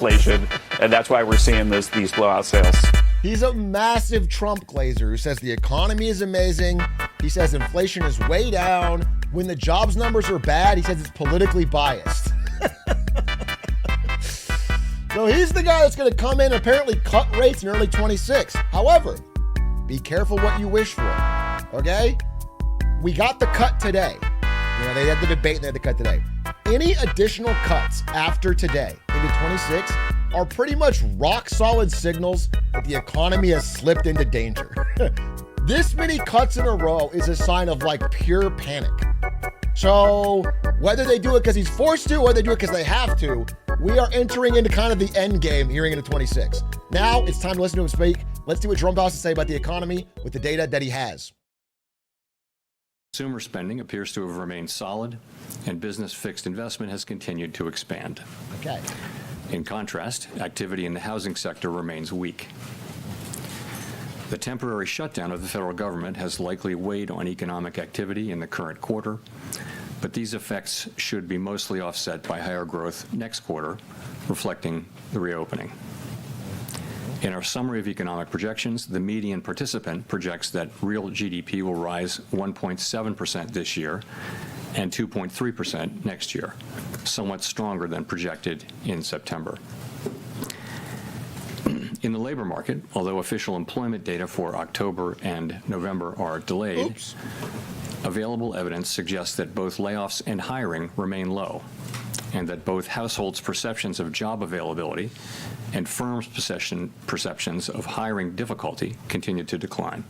inflation, and that's why we're seeing these blowout sales. He's a massive Trump glazer who says the economy is amazing. He says inflation is way down. When the jobs numbers are bad, he says it's politically biased. So he's the guy that's going to come in and apparently cut rates in early 26. However, be careful what you wish for, okay? We got the cut today. You know, they had the debate and they had the cut today. Any additional cuts after today into 26 are pretty much rock solid signals that the economy has slipped into danger. This many cuts in a row is a sign of like pure panic. So whether they do it because he's forced to or they do it because they have to, we are entering into kind of the end game hearing into 26. Now it's time to listen to him speak. Let's see what Jerome Powell has to say about the economy with the data that he has. Consumer spending appears to have remained solid, and business fixed investment has continued to expand. Okay. In contrast, activity in the housing sector remains weak. The temporary shutdown of the federal government has likely weighed on economic activity in the current quarter, but these effects should be mostly offset by higher growth next quarter, reflecting the reopening. In our summary of economic projections, the median participant projects that real GDP will rise 1.7% this year and 2.3% next year, somewhat stronger than projected in September. In the labor market, although official employment data for October and November are delayed, available evidence suggests that both layoffs and hiring remain low, and that both households' perceptions of job availability and firms' perceptions of hiring difficulty continue to decline.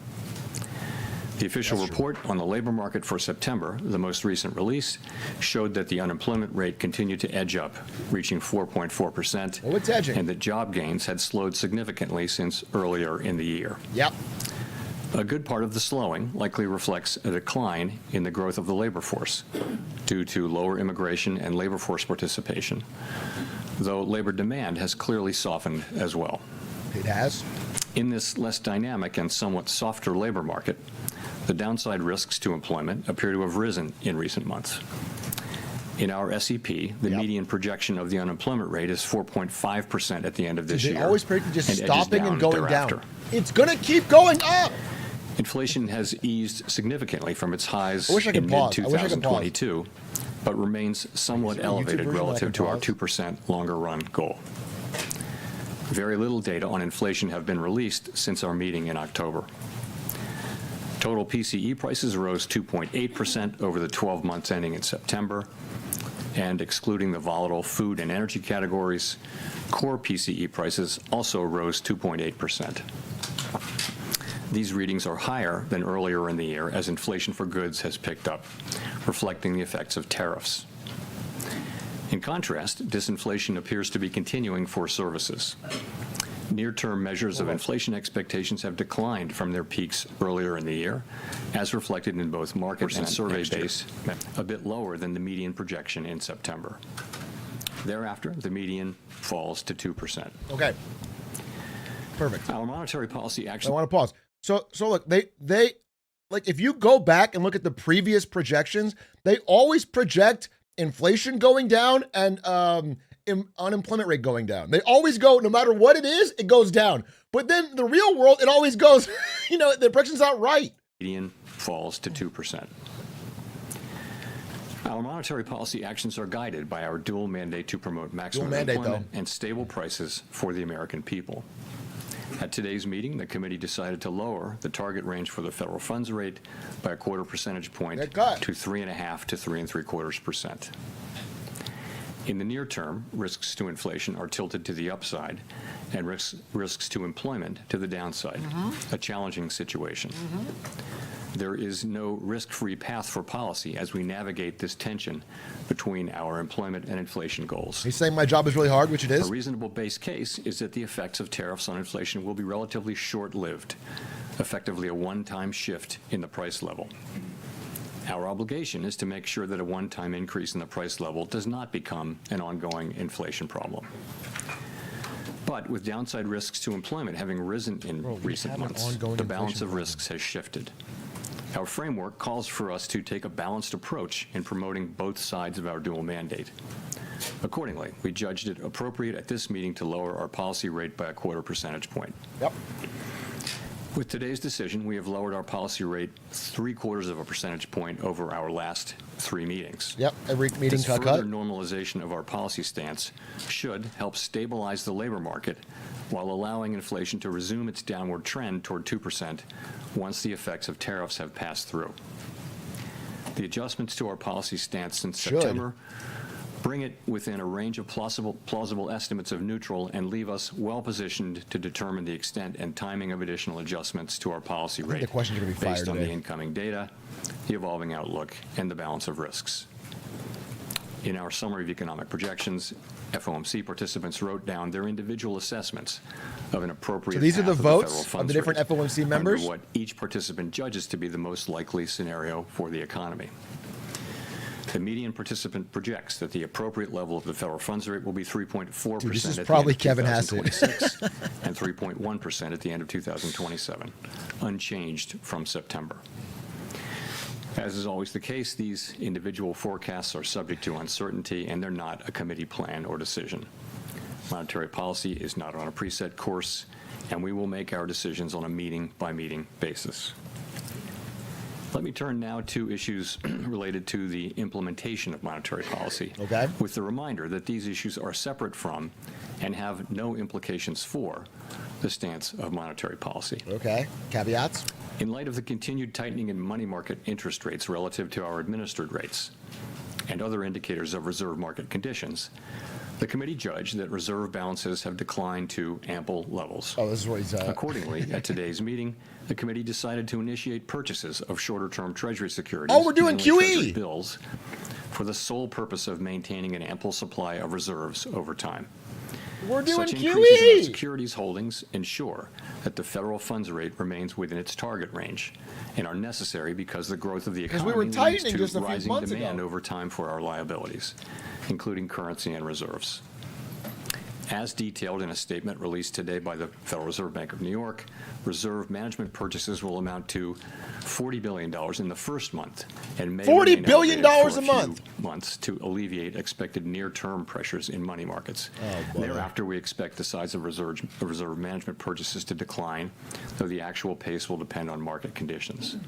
The official report on the labor market for September, the most recent release, showed that the unemployment rate continued to edge up, reaching 4.4%, Oh, it's edging. and that job gains had slowed significantly since earlier in the year. Yep. A good part of the slowing likely reflects a decline in the growth of the labor force due to lower immigration and labor force participation, though labor demand has clearly softened as well. It has. In this less dynamic and somewhat softer labor market, the downside risks to employment appear to have risen in recent months. In our SEP, the median projection of the unemployment rate is 4.5% at the end of this year. They always predict just and stopping and going thereafter. down. It's going to keep going up. Inflation has eased significantly from its highs in pause. mid-2022, but remains somewhat elevated version relative to our pause? 2% longer-run goal. Very little data on inflation have been released since our meeting in October. Total PCE prices rose 2.8% over the 12 months ending in September, and excluding the volatile food and energy categories, core PCE prices also rose 2.8%. These readings are higher than earlier in the year as inflation for goods has picked up, reflecting the effects of tariffs. In contrast, disinflation appears to be continuing for services. Near-term measures of inflation expectations have declined from their peaks earlier in the year, as reflected in both market and survey base, a bit lower than the median projection in September. Thereafter, the median falls to 2%. Okay. Perfect. Our monetary policy action. I want to pause. So look, they like if you go back and look at the previous projections, they always project inflation going down and unemployment rate going down. They always go, no matter what it is, it goes down. But then the real world, it always goes, the projection's not right. Median falls to 2%. Our monetary policy actions are guided by our dual mandate to promote maximum employment and stable prices for the American people. At today's meeting, the committee decided to lower the target range for the federal funds rate by a quarter percentage point to 3.5 to 3.75%. In the near term, risks to inflation are tilted to the upside and risks to employment to the downside, a challenging situation. There is no risk-free path for policy as we navigate this tension between our employment and inflation goals. He's saying my job is really hard, which it is. A reasonable base case is that the effects of tariffs on inflation will be relatively short-lived, effectively a one-time shift in the price level. Our obligation is to make sure that a one-time increase in the price level does not become an ongoing inflation problem. But with downside risks to employment having risen in recent months, the balance of risks has shifted. Our framework calls for us to take a balanced approach in promoting both sides of our dual mandate. Accordingly, we judged it appropriate at this meeting to lower our policy rate by a 1/4 percentage point. Yep. With today's decision, we have lowered our policy rate 3/4 of a percentage point over our last 3 meetings. Yep. Every meeting This cut. further normalization of our policy stance should help stabilize the labor market while allowing inflation to resume its downward trend toward 2% once the effects of tariffs have passed through. The adjustments to our policy stance since September bring it within a range of plausible estimates of neutral and leave us well positioned to determine the extent and timing of additional adjustments to our policy rate the questions are gonna be fired based on the today. incoming data, the evolving outlook, and the balance of risks. In our summary of economic projections, FOMC participants wrote down their individual assessments of an appropriate So these are the path of federal votes of funds the different rate FOMC under members? what each participant judges to be the most likely scenario for the economy. The median participant projects that the appropriate level of the federal funds rate will be 3.4% Dude, this is at probably the end Kevin of Hassett. 2026 and 3.1% at the end of 2027, unchanged from September. As is always the case, these individual forecasts are subject to uncertainty, and they're not a committee plan or decision. Monetary policy is not on a preset course, and we will make our decisions on a meeting-by-meeting basis. Let me turn now to issues related to the implementation of monetary policy. Okay. With the reminder that these issues are separate from and have no implications for the stance of monetary policy. Okay. Caveats. In light of the continued tightening in money market interest rates relative to our administered rates and other indicators of reserve market conditions, the committee judged that reserve balances have declined to ample levels. Oh, this is what he's. Accordingly, at today's meeting, the committee decided to initiate purchases of shorter-term Treasury securities. Oh, we're doing mainly QE. Treasury bills, for the sole purpose of maintaining an ample supply of reserves over time. We're doing Such increases in our QE. securities holdings ensure that the federal funds rate remains within its target range and are necessary because the growth of the 'Cause economy we were tightening leads to just a few rising months demand ago. over time for our liabilities, including currency and reserves. As detailed in a statement released today by the Federal Reserve Bank of New York, reserve management purchases will amount to $40 billion in the first month and may $40 remain billion elevated for a few month. months to alleviate expected near-term pressures in money markets. boy. Thereafter, we expect the size of reserve management purchases to decline, though the actual pace will depend on market conditions.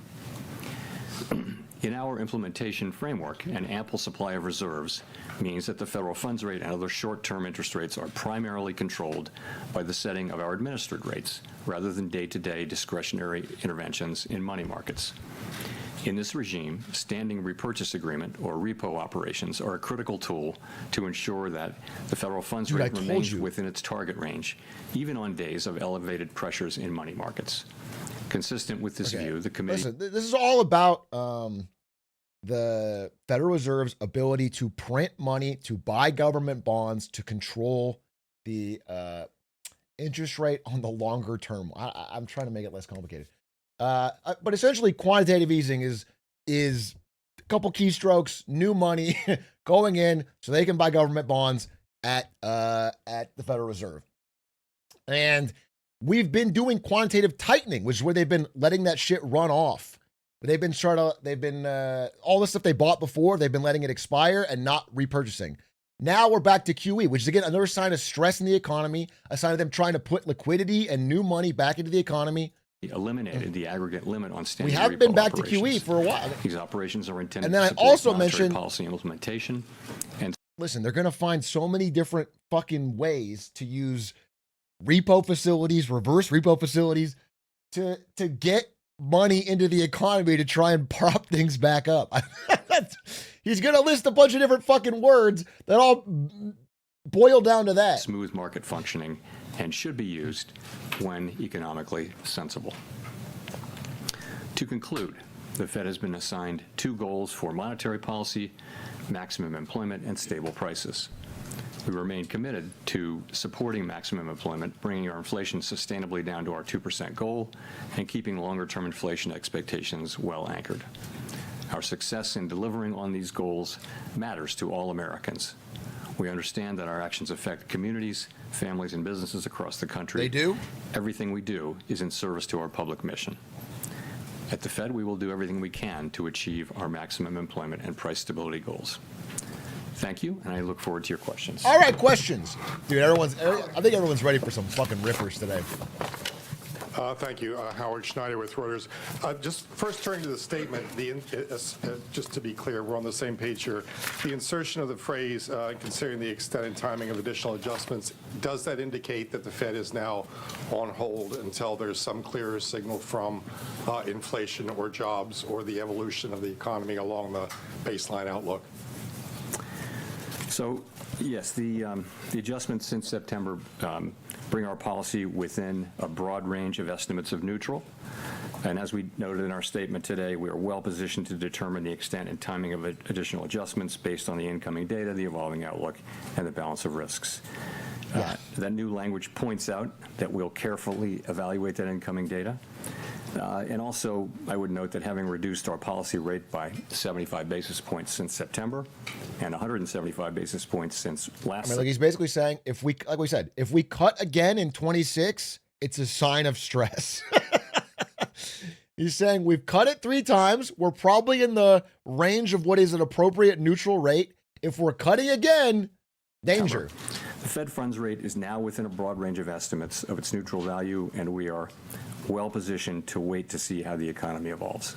In our implementation framework, an ample supply of reserves means that the federal funds rate and other short-term interest rates are primarily controlled by the setting of our administered rates, rather than day-to-day discretionary interventions in money markets. In this regime, standing repurchase agreement, or repo operations, are a critical tool to ensure that the federal funds Dude, I rate told remains you. within its target range, even on days of elevated pressures in money markets. Consistent with this view, the committee... Listen, this is all about the Federal Reserve's ability to print money, to buy government bonds, to control the interest rate on the longer term. I'm trying to make it less complicated. But essentially, quantitative easing is a couple keystrokes, new money going in so they can buy government bonds at the Federal Reserve. And we've been doing quantitative tightening, which is where they've been letting that shit run off. They've been all the stuff they bought before, they've been letting it expire and not repurchasing. Now we're back to QE, which is again another sign of stress in the economy, a sign of them trying to put liquidity and new money back into the economy. eliminated the aggregate limit on standing We have repo been back to operations. QE for a while. These operations are intended And then to I support also monetary mentioned- policy implementation and Listen, they're going to find so many different fucking ways to use repo facilities, reverse repo facilities to get money into the economy to try and prop things back up. He's going to list a bunch of different fucking words that all boil down to that. smooth market functioning and should be used when economically sensible. To conclude, the Fed has been assigned 2 goals for monetary policy: maximum employment and stable prices. We remain committed to supporting maximum employment, bringing our inflation sustainably down to our 2% goal, and keeping longer-term inflation expectations well anchored. Our success in delivering on these goals matters to all Americans. We understand that our actions affect communities, families, and businesses across the country. They do? Everything we do is in service to our public mission. At the Fed, we will do everything we can to achieve our maximum employment and price stability goals. Thank you, and I look forward to your questions. All right, questions. Dude, I think everyone's ready for some fucking rippers today. Thank you. Howard Schneider with Reuters. Just first turning to the statement, just to be clear, we're on the same page here. The insertion of the phrase, considering the extent and timing of additional adjustments, does that indicate that the Fed is now on hold until there's some clearer signal from inflation or jobs or the evolution of the economy along the baseline outlook? So, yes, the adjustments since September bring our policy within a broad range of estimates of neutral. And as we noted in our statement today, we are well positioned to determine the extent and timing of additional adjustments based on the incoming data, the evolving outlook, and the balance of risks. That new language points out that we'll carefully evaluate that incoming data. And also, I would note that having reduced our policy rate by 75 basis points since September and 175 basis points since last. Like he's basically saying, like we said, if we cut again in 26, it's a sign of stress. He's saying we've cut it 3 times. We're probably in the range of what is an appropriate neutral rate. If we're cutting again, danger. The Fed funds rate is now within a broad range of estimates of its neutral value, and we are well positioned to wait to see how the economy evolves.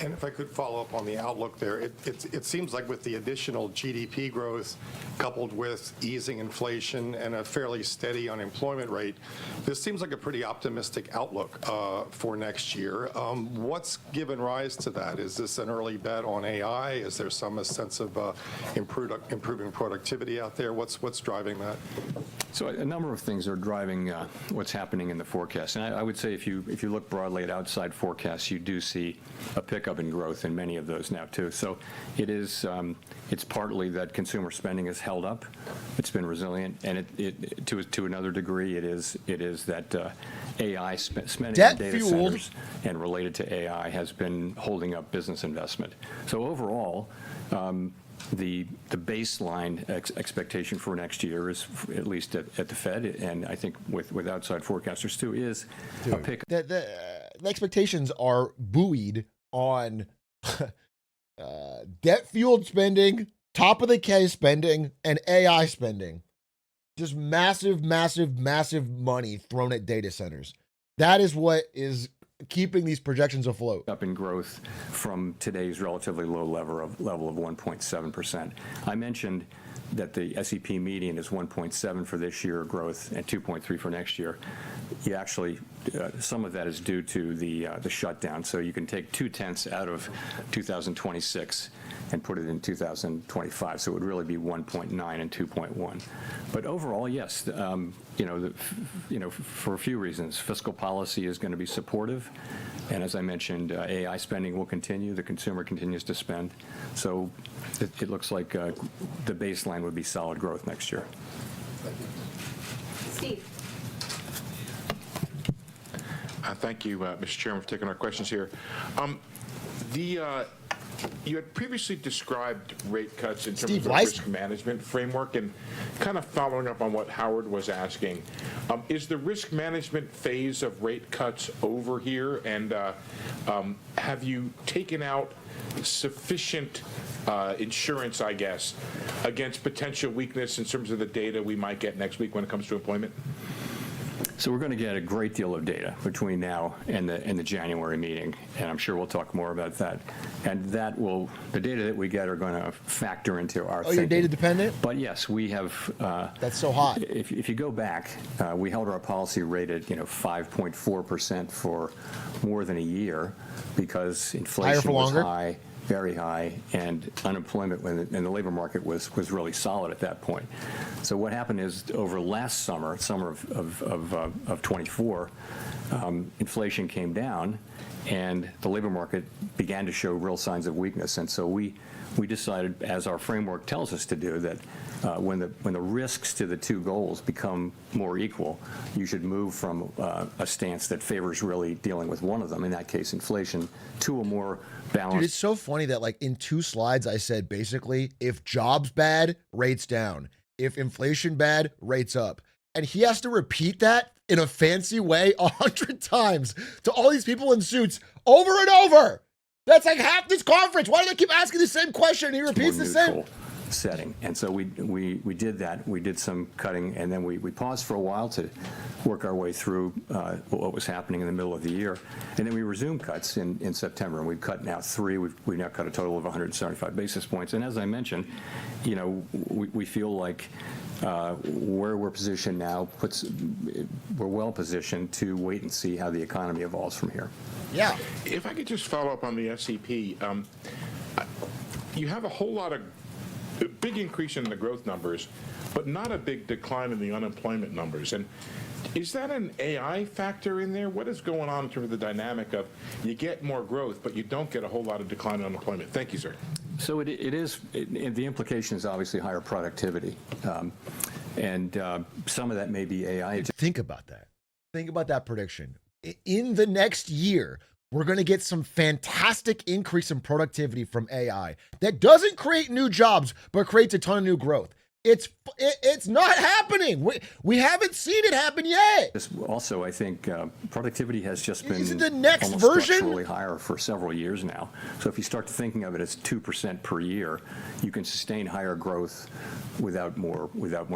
And if I could follow up on the outlook there, it seems like with the additional GDP growth coupled with easing inflation and a fairly steady unemployment rate, this seems like a pretty optimistic outlook for next year. What's given rise to that? Is this an early bet on AI? Is there some sense of improving productivity out there? What's driving that? So a number of things are driving what's happening in the forecast. And I would say if you look broadly at outside forecasts, you do see a pickup in growth in many of those now too. So it's partly that consumer spending has held up. It's been resilient, and it to another degree it is that AI spending on data centers and related to AI has been holding up business investment. So overall, the baseline expectation for next year is, at least at the Fed, and I think with outside forecasters too, is a pick. The expectations are buoyed on debt-fueled spending, top-of-the-K spending, and AI spending. Just massive, massive, massive money thrown at data centers. That is what is keeping these projections afloat. Up in growth from today's relatively low level of 1.7%. I mentioned that the SEP median is 1.7 for this year growth and 2.3 for next year. You actually, some of that is due to the shutdown. So you can take 0.2 out of 2026 and put it in 2025. So it would really be 1.9 and 2.1. But overall, yes, for a few reasons, fiscal policy is going to be supportive. And as I mentioned, AI spending will continue. The consumer continues to spend. So it looks like the baseline would be solid growth next year. Steve. Thank you, Mr. Chairman, for taking our questions here. You had previously described rate cuts in terms of the risk management framework, and kind of following up on what Howard was asking, is the risk management phase of rate cuts over here, and have you taken out sufficient insurance, I guess, against potential weakness in terms of the data we might get next week when it comes to employment? So we're going to get a great deal of data between now and the January meeting, and I'm sure we'll talk more about that. And the data that we get are going to factor into our thinking. You're data dependent? But yes, we have. That's so hot. If you go back, we held our policy rate at 5.4% for more than a year because inflation was high. Very high, and unemployment in the labor market was really solid at that point. So what happened is over last summer of 24, inflation came down, and the labor market began to show real signs of weakness. And so we decided, as our framework tells us to do, that when the risks to the two goals become more equal, you should move from a stance that favors really dealing with one of them, in that case inflation, to a more balanced. Dude, it's so funny that like in 2 slides I said basically, if jobs bad, rates down. If inflation bad, rates up. And he has to repeat that in a fancy way 100 times to all these people in suits over and over. That's like half this conference. Why do they keep asking the same question and he repeats the same? setting. And so we did that. We did some cutting, and then we paused for a while to work our way through what was happening in the middle of the year. And then we resumed cuts in September, and we've cut now 3. We've now cut a total of 175 basis points. And as I mentioned, we feel like where we're positioned now we're well positioned to wait and see how the economy evolves from here. Yeah. If I could just follow up on the SEP, you have a whole lot of big increase in the growth numbers, but not a big decline in the unemployment numbers. And is that an AI factor in there? What is going on in terms of the dynamic of you get more growth, but you don't get a whole lot of decline in unemployment? Thank you, sir. So the implication is obviously higher productivity. And some of that may be AI. Think about that. Think about that prediction. In the next year, we're going to get some fantastic increase in productivity from AI that doesn't create new jobs, but creates a ton of new growth. It's not happening. We haven't seen it happen yet. Also, I think productivity has just been Is it the next almost version? structurally higher for several years now. So if you start thinking of it as 2% per year, you can sustain higher growth without more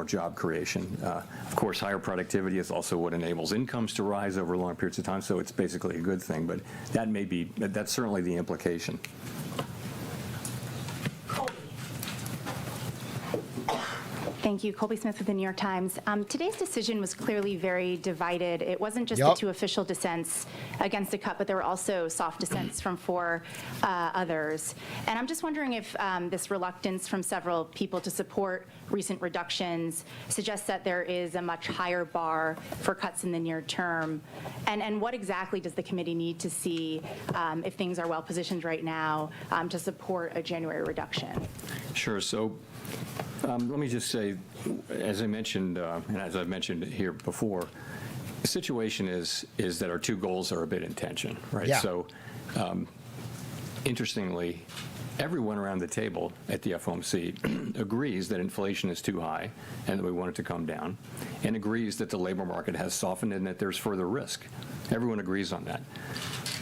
job creation. Of course, higher productivity is also what enables incomes to rise over long periods of time. So it's basically a good thing. But that's certainly the implication. Thank you. Colby Smith with the New York Times. Today's decision was clearly very divided. It wasn't just the 2 official dissents against the cut, but there were also soft dissents from 4 others. And I'm just wondering if this reluctance from several people to support recent reductions suggests that there is a much higher bar for cuts in the near term. And what exactly does the committee need to see if things are well positioned right now to support a January reduction? Sure. So let me just say, as I mentioned, and as I've mentioned here before, the situation is that our 2 goals are a bit in tension, right? Yeah. So, interestingly, everyone around the table at the FOMC agrees that inflation is too high and that we want it to come down, and agrees that the labor market has softened and that there's further risk. Everyone agrees on that.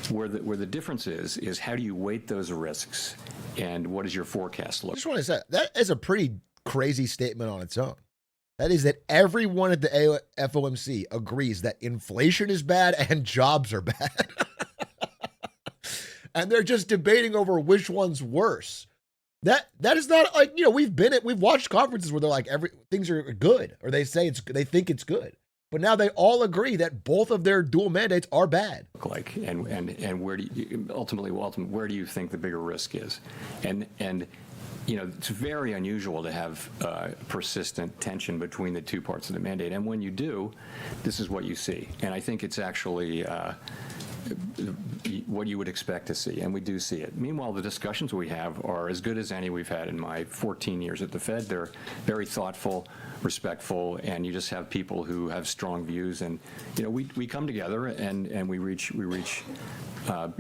Where the difference is how do you weight those risks, and what does your forecast look? I just want to say that is a pretty crazy statement on its own. That is that everyone at the FOMC agrees that inflation is bad and jobs are bad. And they're just debating over which one's worse. That is not like, we've watched conferences where they're like things are good, or they say they think it's good. But now they all agree that both of their dual mandates are bad. Like, and where do you ultimately, where do you think the bigger risk is? And it's very unusual to have persistent tension between the 2 parts of the mandate. And when you do, this is what you see. And I think it's actually what you would expect to see, and we do see it. Meanwhile, the discussions we have are as good as any we've had in my 14 years at the Fed. They're very thoughtful, respectful, and you just have people who have strong views. And we come together and we reach a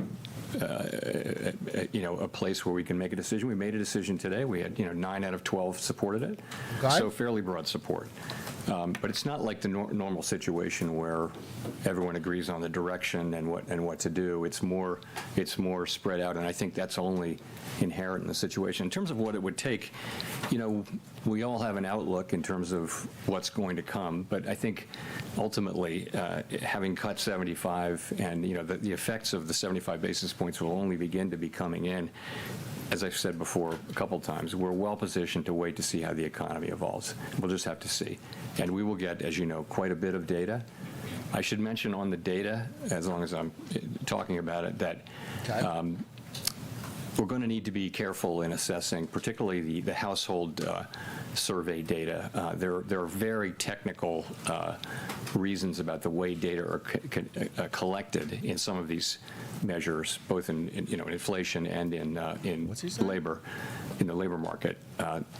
place where we can make a decision. We made a decision today. We had 9 out of 12 supported it, so fairly broad support. But it's not like the normal situation where everyone agrees on the direction and what to do. It's more spread out, and I think that's only inherent in the situation. In terms of what it would take, we all have an outlook in terms of what's going to come, but I think ultimately having cut 75 and the effects of the 75 basis points will only begin to be coming in. As I've said before a couple times, we're well positioned to wait to see how the economy evolves. We'll just have to see. And we will get, as you know, quite a bit of data. I should mention on the data, as long as I'm talking about it, that we're going to need to be careful in assessing, particularly the household survey data. There are very technical reasons about the way data are collected in some of these measures, both in inflation and in labor, in the labor market,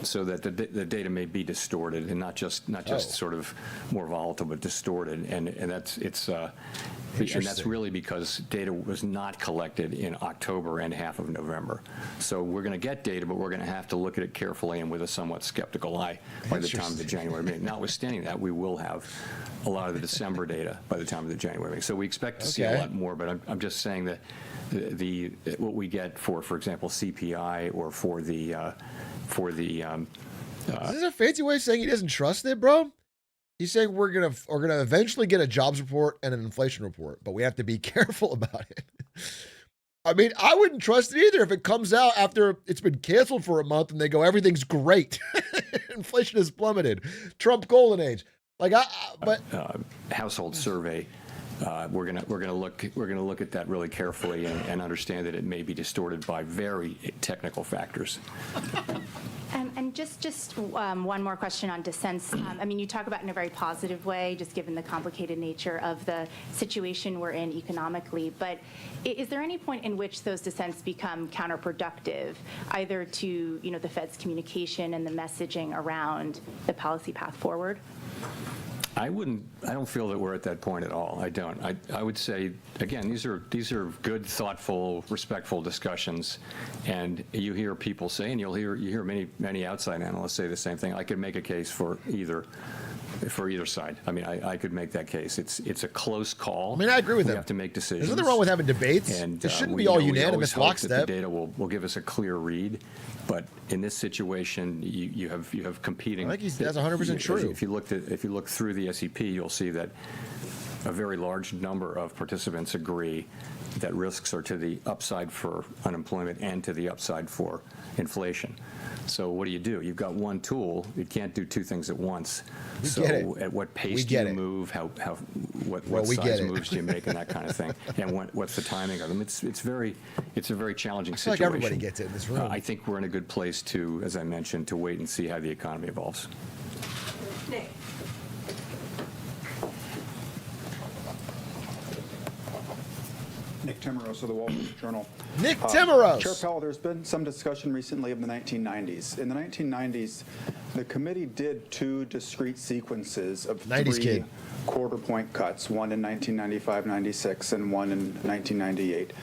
so that the data may be distorted and not just sort of more volatile, but distorted, and that's really because data was not collected in October and half of November. So we're going to get data, but we're going to have to look at it carefully and with a somewhat skeptical eye by the time of the January meeting. Notwithstanding that, we will have a lot of the December data by the time of the January meeting. So we expect to see a lot more, but I'm just saying that what we get for example, CPI or for for the Is this a fancy way of saying he doesn't trust it, bro? He's saying we're gonna eventually get a jobs report and an inflation report, but we have to be careful about it. I mean, I wouldn't trust it either if it comes out after it's been canceled for a month and they go, everything's great. Inflation has plummeted. Trump golden age. Like household survey. We're gonna look at that really carefully and understand that it may be distorted by very technical factors. And just one more question on dissents. I mean, you talk about it in a very positive way, just given the complicated nature of the situation we're in economically. But is there any point in which those dissents become counterproductive, either to the Fed's communication and the messaging around the policy path forward? I don't feel that we're at that point at all. I don't. I would say, again, these are good, thoughtful, respectful discussions, and you hear people say, and you hear many outside analysts say the same thing. I could make a case for either side. I mean, I could make that case. It's a close call. I mean, I agree with we him. We have to make decisions. There's nothing wrong with having debates. And it shouldn't be all unanimous we always hope that lockstep. the data will give us a clear read, but in this situation, you have competing. I think that's 100% true. If you look through the SEP, you'll see that a very large number of participants agree that risks are to the upside for unemployment and to the upside for inflation. So what do? You've got one tool. You can't do two things at once. So at what pace do you move? What size moves do you make, and that kind of thing? And what's the timing of them? It's a very challenging situation. Like everybody gets it in this room. I think we're in a good place to, as I mentioned, to wait and see how the economy evolves. Nick. Nick Timmeros of the Wall Street Journal. Nick Timmeros. Chair Powell, there's been some discussion recently of the 1990s. In the 1990s, the committee did two discrete sequences of 90s three kid. quarter-point cuts, one in 1995-96 and one in 1998.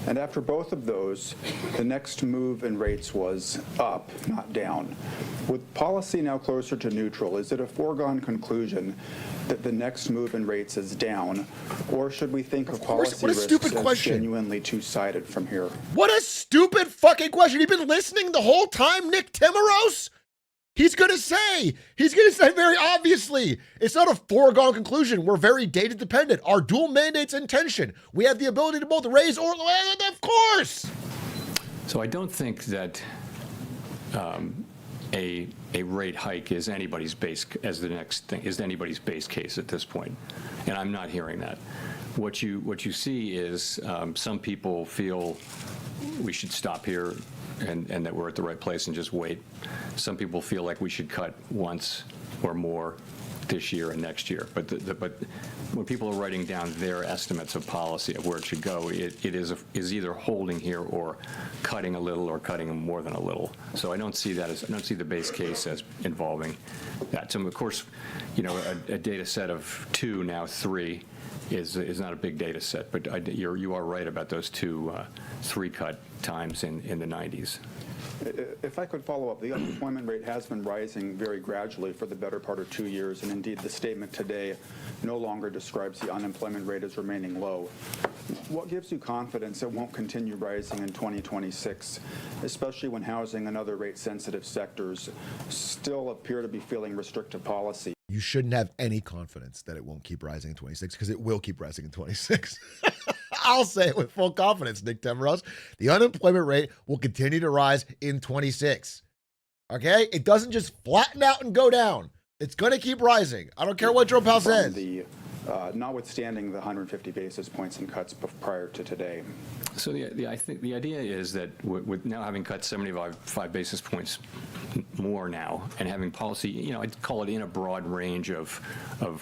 And after both of those, the next move in rates was up, not down. With policy now closer to neutral, is it a foregone conclusion that the next move in rates is down, or should we think of policy risks as genuinely two-sided from here? What a stupid fucking question. You've been listening the whole time, Nick Timmeros? He's going to say very obviously, it's not a foregone conclusion. We're very data dependent. Our dual mandate's in tension. We have the ability to both raise or, of course. So I don't think that a rate hike is anybody's base case at this point, and I'm not hearing that. What you see is some people feel we should stop here and that we're at the right place and just wait. Some people feel like we should cut once or more this year and next year. But when people are writing down their estimates of policy of where it should go, it is either holding here or cutting a little or cutting more than a little. So I don't see the base case as involving that. So of course, a data set of 2, now 3, is not a big data set, but you are right about those two 3-cut times in the 90s. If I could follow up, the unemployment rate has been rising very gradually for the better part of 2 years, and indeed the statement today no longer describes the unemployment rate as remaining low. What gives you confidence it won't continue rising in 2026, especially when housing and other rate-sensitive sectors still appear to be feeling restrictive policy? You shouldn't have any confidence that it won't keep rising in 26 because it will keep rising in 26. I'll say it with full confidence, Nick Timmeros. The unemployment rate will continue to rise in 26. Okay? It doesn't just flatten out and go down. It's going to keep rising. I don't care what Jerome Powell says. Notwithstanding the 150 basis points in cuts prior to today. So I think the idea is that with now having cut 75 basis points more now and having policy, I'd call it in a broad range of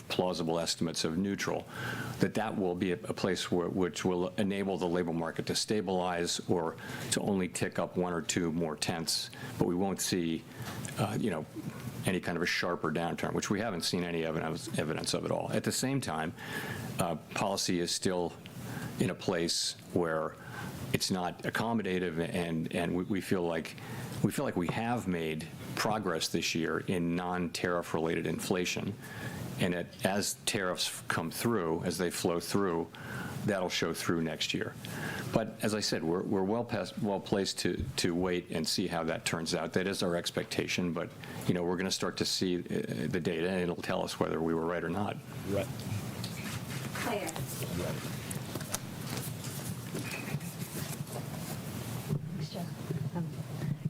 plausible estimates of neutral, that will be a place which will enable the labor market to stabilize or to only tick up 1 or 2 more tenths, but we won't see, any kind of a sharper downturn, which we haven't seen any evidence of at all. At the same time, policy is still in a place where it's not accommodative, and we feel like we have made progress this year in non-tariff related inflation, And as tariffs come through, as they flow through, that'll show through next year. But as I said, we're well placed to wait and see how that turns out. That is our expectation, but we're going to start to see the data, and it'll tell us whether we were right or not. Right. Claire.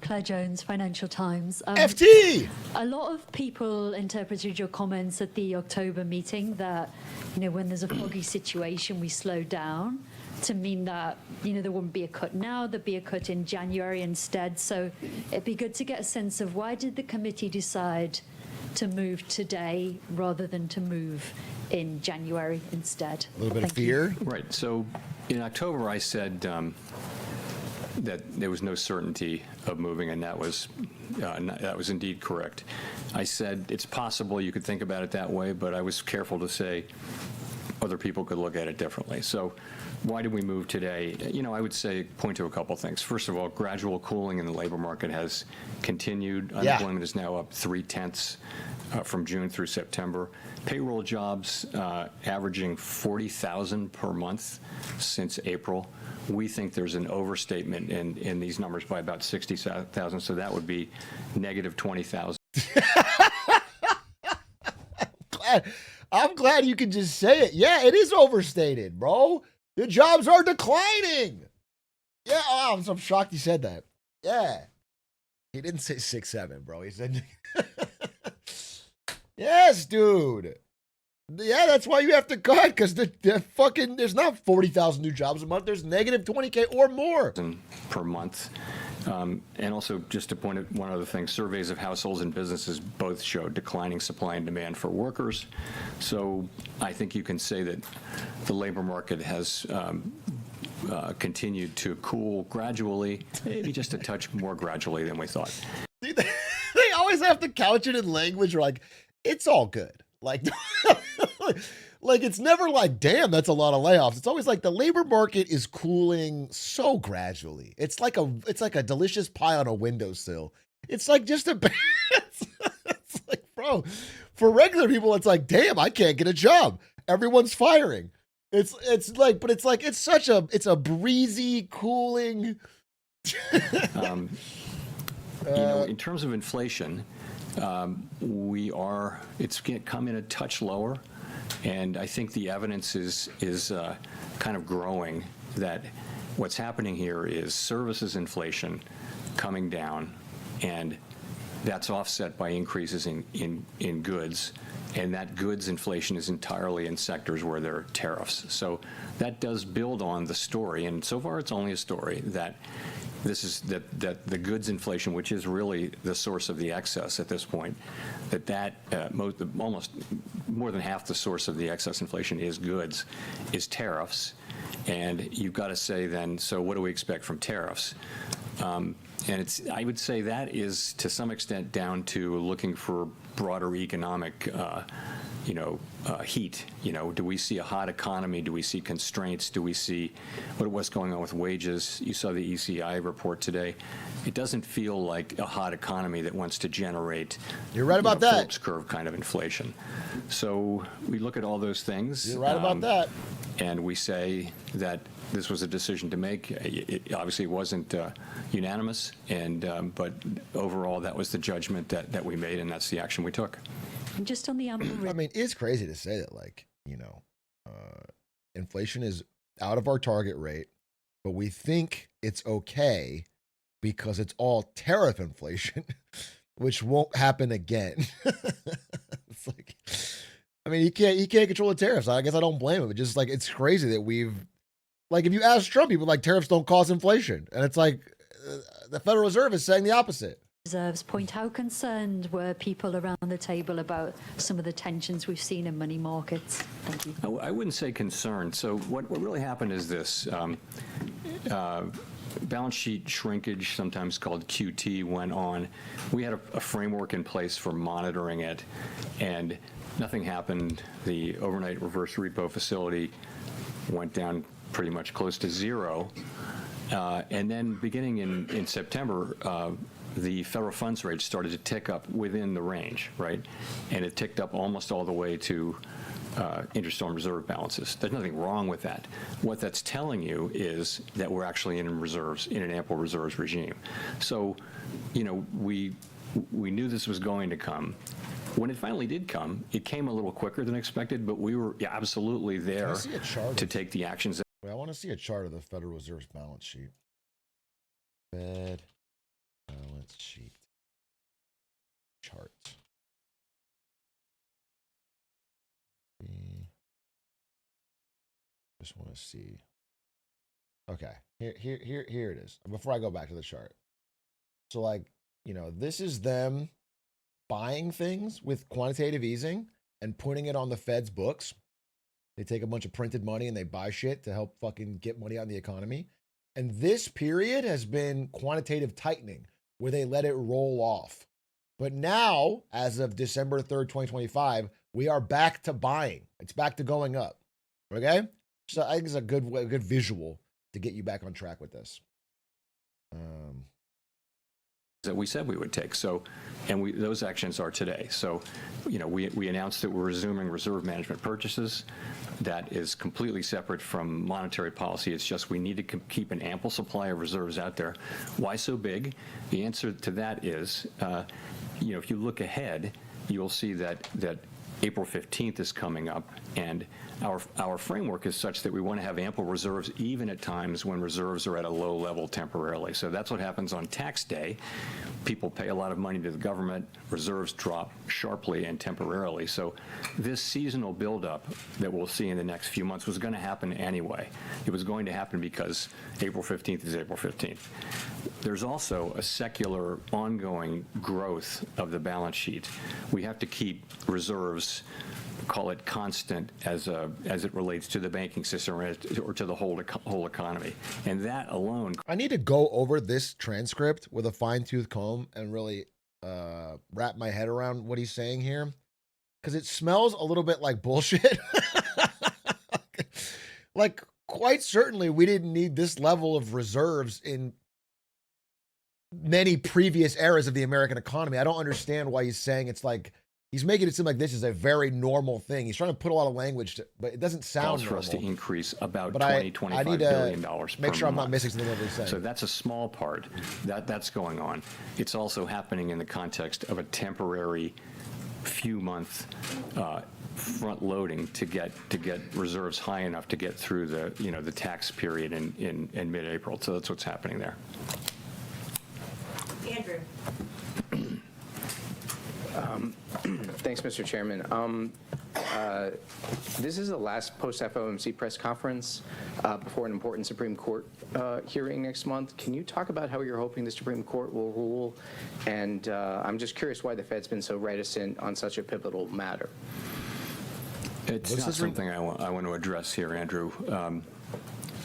Claire Jones, Financial Times. FT! A lot of people interpreted your comments at the October meeting that, when there's a foggy situation, we slow down, to mean that, there wouldn't be a cut now, there'd be a cut in January instead. So it'd be good to get a sense of why did the committee decide to move today rather than to move in January instead? A little bit of Thank you. fear. Right. So in October, I said that there was no certainty of moving, and that was indeed correct. I said it's possible you could think about it that way, but I was careful to say other people could look at it differently. So why did we move today? I would point to a couple things. First of all, gradual cooling in the labor market has continued. Yeah. Unemployment is now up 0.3 from June through September. Payroll jobs averaging 40,000 per month since April. We think there's an overstatement in these numbers by about 60,000, so that would be negative 20,000. I'm glad you can just say it. Yeah, it is overstated, bro. The jobs are declining. Yeah, I'm shocked he said that. Yeah. He didn't say 6-7, bro. He said, yes, dude. Yeah, that's why you have to cut, because there's not 40,000 new jobs a month. There's negative 20K or more. Per month. And also, just to point out one other thing, surveys of households and businesses both show declining supply and demand for workers. So I think you can say that the labor market has continued to cool gradually, maybe just a touch more gradually than we thought. They always have to couch it in language like, it's all good. Like it's never like, damn, that's a lot of layoffs. It's always like the labor market is cooling so gradually. It's like a delicious pie on a windowsill. It's like just a, it's like, bro, for regular people, it's like, damn, I can't get a job. Everyone's firing. It's a breezy, cooling. In terms of inflation, it's come in a touch lower, and I think the evidence is kind of growing that what's happening here is services inflation coming down, and that's offset by increases in goods, and that goods inflation is entirely in sectors where there are tariffs. So that does build on the story, and so far it's only a story, that that the goods inflation, which is really the source of the excess at this point, almost more than half the source of the excess inflation is goods, is tariffs. And you've got to say then, so what do we expect from tariffs? And I would say that is to some extent down to looking for broader economic heat. Do we see a hot economy? Do we see constraints? Do we see what's going on with wages? You saw the ECI report today. It doesn't feel like a hot economy that wants to generate. You're right about that. Phillips curve kind of inflation. So we look at all those things. You're right about that. And we say that this was a decision to make. It obviously wasn't unanimous, but overall that was the judgment that we made, and that's the action we took. And just on the I mean, it's crazy to say that, inflation is out of our target rate, but we think it's okay because it's all tariff inflation, which won't happen again. It's like, I mean, he can't control the tariffs. I guess I don't blame him. It's just like, it's crazy that if you ask Trump, people like tariffs don't cause inflation. And it's like, the Federal Reserve is saying the opposite. Reserves point, how concerned were people around the table about some of the tensions we've seen in money markets? Thank you. I wouldn't say concerned. So what really happened is this. Balance sheet shrinkage, sometimes called QT, went on. We had a framework in place for monitoring it, and nothing happened. The overnight reverse repo facility went down pretty much close to zero. And then beginning in September, the federal funds rate started to tick up within the range, right? And it ticked up almost all the way to interest on reserve balances. There's nothing wrong with that. What that's telling you is that we're actually in reserves, in an ample reserves regime. So, we knew this was going to come. When it finally did come, it came a little quicker than expected, but we were absolutely there to take the actions. Wait, I want to see a chart of the Federal Reserve's balance sheet. Fed balance sheet chart. Just want to see. Okay, here it is. Before I go back to the chart, so like this is them buying things with quantitative easing and putting it on the Fed's books. They take a bunch of printed money and they buy shit to help fucking get money out in the economy. And this period has been quantitative tightening where they let it roll off. But now, as of December 3rd, 2025, we are back to buying. It's back to going up. Okay? So I think it's a good visual to get you back on track with this. That we said we would take. So, and those actions are today. So, we announced that we're resuming reserve management purchases. That is completely separate from monetary policy. It's just we need to keep an ample supply of reserves out there. Why so big? The answer to that is, if you look ahead, you'll see that April 15th is coming up, and our framework is such that we want to have ample reserves even at times when reserves are at a low level temporarily. So that's what happens on tax day. People pay a lot of money to the government, reserves drop sharply and temporarily. So this seasonal buildup that we'll see in the next few months was going to happen anyway. It was going to happen because April 15th is April 15th. There's also a secular ongoing growth of the balance sheet. We have to keep reserves, call it constant as it relates to the banking system or to the whole economy. And that alone. I need to go over this transcript with a fine-tooth comb and really wrap my head around what he's saying here, because it smells a little bit like bullshit. Like, quite certainly we didn't need this level of reserves in many previous eras of the American economy. I don't understand why he's saying it's like, he's making it seem like this is a very normal thing. He's trying to put a lot of language to, but it doesn't sound normal. For us to increase about but $25 billion per make sure I'm not month. missing something that he's saying. So that's a small part. That's going on. It's also happening in the context of a temporary few-month front loading to get reserves high enough to get through the tax period in mid-April. So that's what's happening there. Andrew. Thanks, Mr. Chairman. This is the last post-FOMC press conference before an important Supreme Court hearing next month. Can you talk about how you're hoping the Supreme Court will rule? And I'm just curious why the Fed's been so reticent on such a pivotal matter. It's not something I want to address here, Andrew.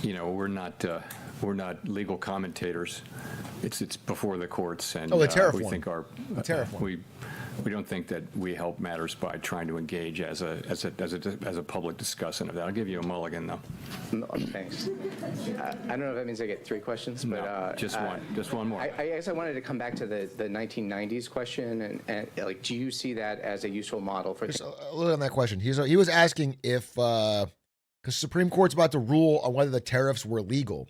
We're not legal commentators. It's before the courts, and the tariff we one. think we don't think that we help matters by trying to engage as a public discussant of that. I'll give you a mulligan, though. No, thanks. I don't know if that means I get 3 questions, but no, just one more. I guess I wanted to come back to the 1990s question, and like, do you see that as a useful model for? Just a little on that question. He was asking if because Supreme Court's about to rule on whether the tariffs were legal,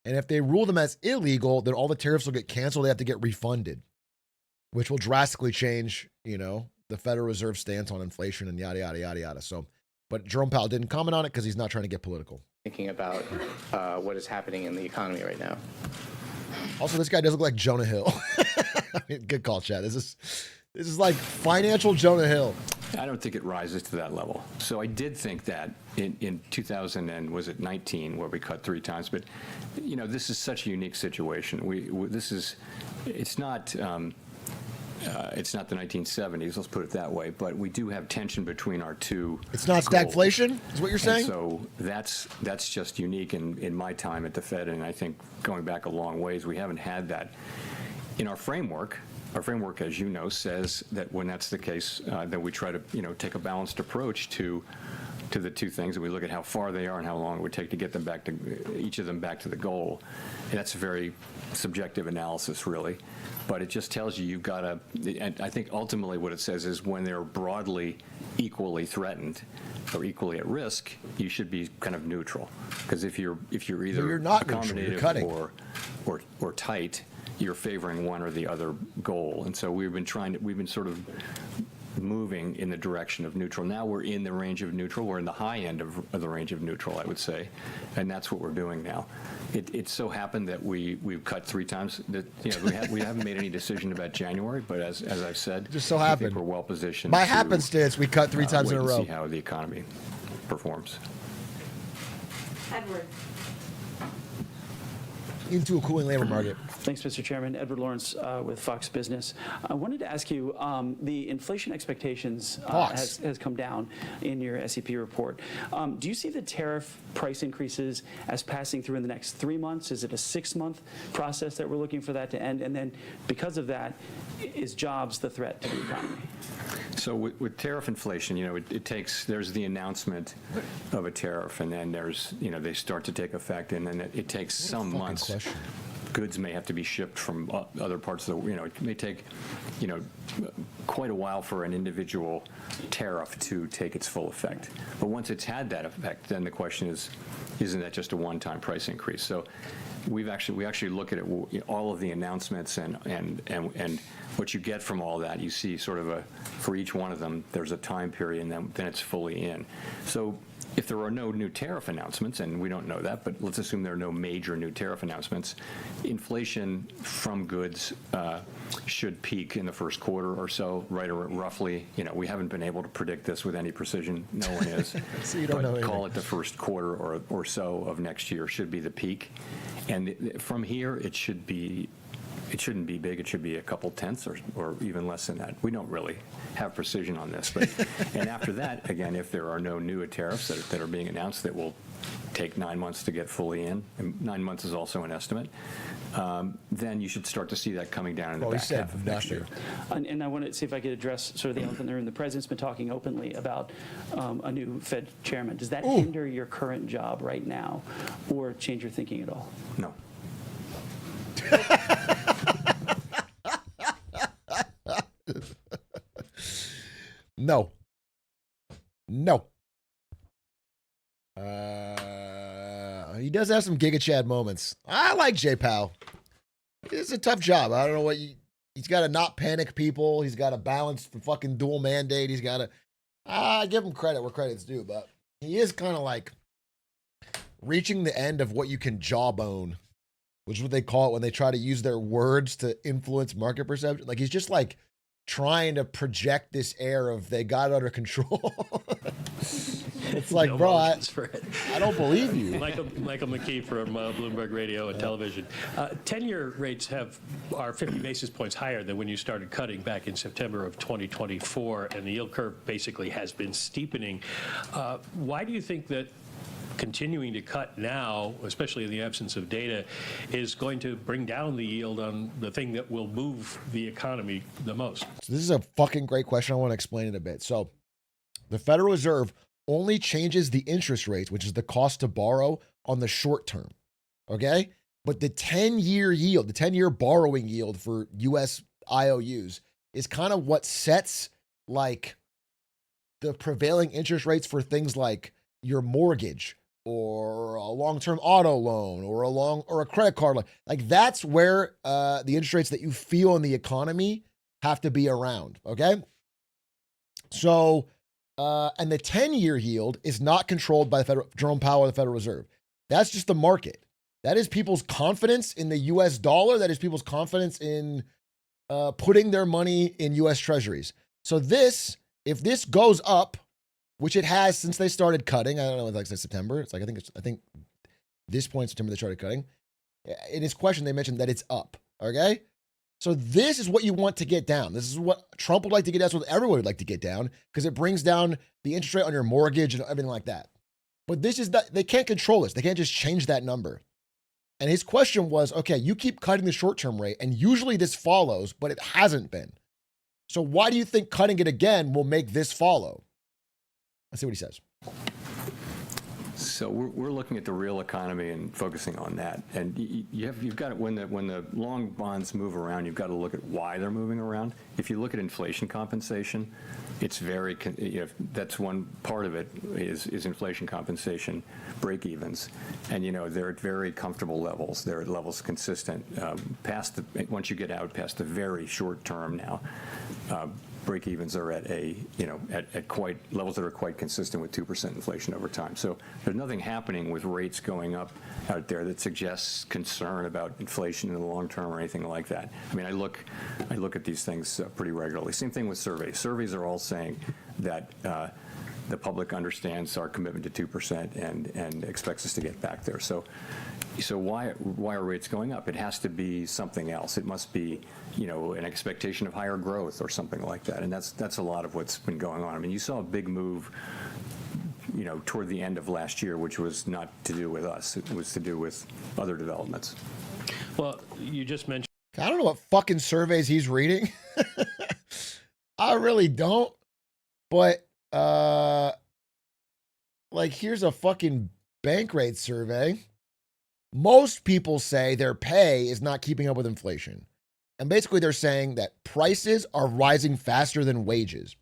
and if they rule them as illegal, then all the tariffs will get canceled. They have to get refunded, which will drastically change, the Federal Reserve stance on inflation and yada, yada, yada, yada. So, but Jerome Powell didn't comment on it because he's not trying to get political. Thinking about what is happening in the economy right now. Also, this guy does look like Jonah Hill. I mean, good call, Chad. This is like financial Jonah Hill. I don't think it rises to that level. So I did think that in 2019, where we cut 3 times, but this is such a unique situation. It's not the 1970s, let's put it that way, but we do have tension between our two. It's not stagflation, is what you're saying? And so that's just unique in my time at the Fed, and I think going back a long ways, we haven't had that. In our framework, as you know, says that when that's the case, then we try to take a balanced approach to to the two things, and we look at how far they are and how long it would take to get them back to, each of them back to the goal. And that's a very subjective analysis, really. But it just tells you you've got to, and I think ultimately what it says is when they're broadly equally threatened or equally at risk, you should be kind of neutral. Because if you're either you're not neutral, you're cutting. or tight, you're favoring one or the other goal. And so we've been sort of moving in the direction of neutral. Now we're in the range of neutral. We're in the high end of the range of neutral, I would say, and that's what we're doing now. It so happened that we've cut 3 times. That, you know, we haven't made any decision about January, but as I've said, just so I happened think we're well positioned. By happenstance, we cut 3 times in a row. See how the economy performs. Edward. Into a cooling labor market. Thanks, Mr. Chairman. Edward Lawrence with Fox Business. I wanted to ask you, the inflation expectations has come down in your SEP report. Do you see the tariff price increases as passing through in the next 3 months? Is it a 6-month process that we're looking for that to end? And then because of that, is jobs the threat to the economy? So with tariff inflation, you know, it takes, there's the announcement of a tariff, and then there's, you know, they start to take effect, and then it takes some months. Goods may have to be shipped from other parts of the, you know, it may take, you know, quite a while for an individual tariff to take its full effect. But once it's had that effect, then the question is, isn't that just a one-time price increase? So we actually look at it, all of the announcements and what you get from all that. You see sort of for each one of them, there's a time period, and then it's fully in. So if there are no new tariff announcements, and we don't know that, but let's assume there are no major new tariff announcements, inflation from goods should peak in the first quarter or so, right, or roughly. You know, we haven't been able to predict this with any precision. No one is. So you don't know call it the first quarter or so of next year should be the peak. And from here, it shouldn't be big. It should be a couple tenths or even less than that. We don't really have precision on this. But and after that, again, if there are no new tariffs that are being announced that will take 9 months to get fully in, and 9 months is also an estimate, then you should start to see that coming down in the back half of next year. And I want to see if I could address sort of the elephant in the room. The president's been talking openly about a new Fed chairman. Does that hinder your current job right now or change your thinking at all? No. No. He does have some Giga Chad moments. I like Jay Powell. It's a tough job. I don't know what he's got to not panic people. He's got to balance the fucking dual mandate. He's got to, I give him credit where credit's due, but he is kind of like reaching the end of what you can jawbone, which is what they call it when they try to use their words to influence market perception. Like he's just like trying to project this air of they got it under control. It's like, No bro, I don't believe you. Michael McKee from Bloomberg Radio and Television. 10-year rates are 50 basis points higher than when you started cutting back in September of 2024, and the yield curve basically has been steepening. Why do you think that continuing to cut now, especially in the absence of data, is going to bring down the yield on the thing that will move the economy the most? So this is a fucking great question. I want to explain it a bit. So the Federal Reserve only changes the interest rates, which is the cost to borrow on the short term. Okay? But the 10-year yield, the 10-year borrowing yield for US IOUs is kind of what sets like the prevailing interest rates for things like your mortgage or a long-term auto loan or a credit card loan. Like that's where the interest rates that you feel in the economy have to be around. Okay? So and the 10-year yield is not controlled by Jerome Powell or the Federal Reserve. That's just the market. That is people's confidence in the US dollar. That is people's confidence in putting their money in US treasuries. So if this goes up, which it has since they started cutting, I don't know, like September. It's like, I think this point in September they started cutting. In his question, they mentioned that it's up. Okay. So this is what you want to get down. This is what Trump would like to get down. This is what everyone would like to get down because it brings down the interest rate on your mortgage and everything like that. But they can't control this. They can't just change that number. And his question was, okay, you keep cutting the short-term rate and usually this follows, but it hasn't been. So why do you think cutting it again will make this follow? Let's see what he says. So we're looking at the real economy and focusing on that. And you've got to, when the long bonds move around, you've got to look at why they're moving around. If you look at inflation compensation, it's very, that's one part of it is inflation compensation break-evens. And, they're at very comfortable levels. They're at levels consistent once you get out past the very short term now. Break-evens are at at quite levels that are quite consistent with 2% inflation over time. So there's nothing happening with rates going up out there that suggests concern about inflation in the long term or anything like that. I mean, I look at these things pretty regularly. Same thing with surveys. Surveys are all saying that the public understands our commitment to 2% and expects us to get back there. So why are rates going up? It has to be something else. It must be, an expectation of higher growth or something like that. And that's a lot of what's been going on. I mean, you saw a big move, toward the end of last year, which was not to do with us. It was to do with other developments. Well, you just mentioned. I don't know what fucking surveys he's reading. I really don't. But here's a fucking bank rate survey. Most people say their pay is not keeping up with inflation. And basically they're saying that prices are rising faster than wages.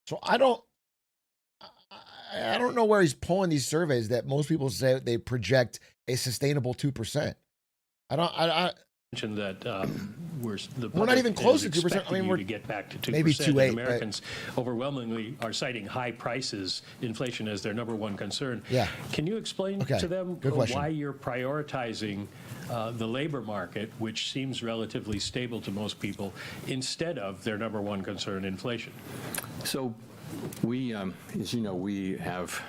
So I don't know where he's pulling these surveys that most people say they project a sustainable 2%. I mentioned that we're not even close to 2%. I mean, we're to get back to 2%. Maybe 2.8. Americans overwhelmingly are citing high prices, inflation as their number one concern. Yeah. Can you explain to them why you're prioritizing the labor market, which seems relatively stable to most people, instead of their number one concern, inflation? So we, as you know, we have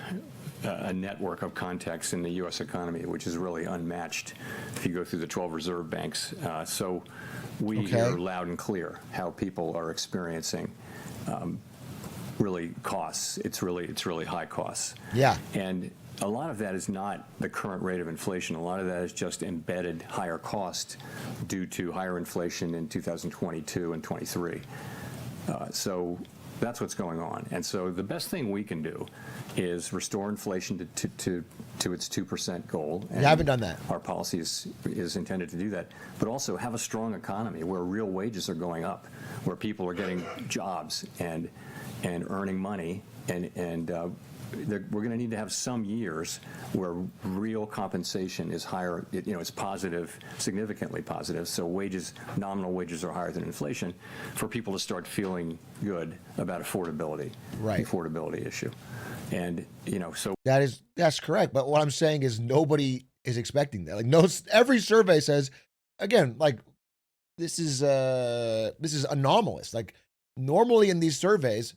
a network of contacts in the U.S. economy, which is really unmatched if you go through the 12 reserve banks. So we hear loud and clear how people are experiencing really costs. It's really high costs. Yeah. And a lot of that is not the current rate of inflation. A lot of that is just embedded higher cost due to higher inflation in 2022 and 23. So that's what's going on. And so the best thing we can do is restore inflation to its 2% goal. And you haven't done that. Our policy is intended to do that, but also have a strong economy where real wages are going up, where people are getting jobs and earning money, and we're going to need to have some years where real compensation is higher. It's positive, significantly positive. So nominal wages are higher than inflation, for people to start feeling good about affordability, right? The affordability issue, and so that's correct. But what I'm saying is nobody is expecting that. Every survey says, again, this is anomalous. Normally in these surveys,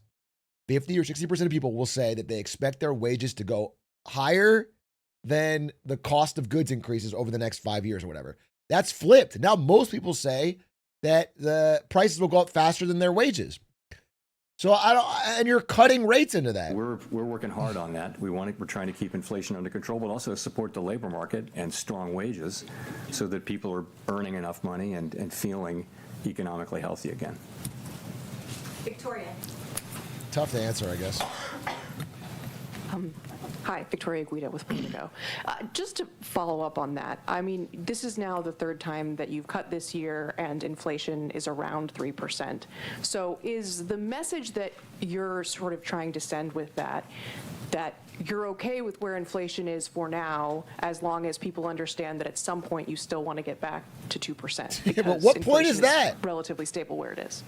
50 or 60% of people will say that they expect their wages to go higher than the cost of goods increases over the next 5 years or whatever. That's flipped. Now most people say that the prices will go up faster than their wages. So and you're cutting rates into that. We're working hard on that. We're trying to keep inflation under control, but also support the labor market and strong wages so that people are earning enough money and feeling economically healthy again. Victoria. Tough to answer, I guess. Hi, Victoria Guida with Politico. Just to follow up on that, I mean, this is now the third time that you've cut this year and inflation is around 3%. So is the message that you're sort of trying to send with that you're okay with where inflation is for now, as long as people understand that at some point you still want to get back to 2%? Yeah, but what point is that? Relatively stable where it is.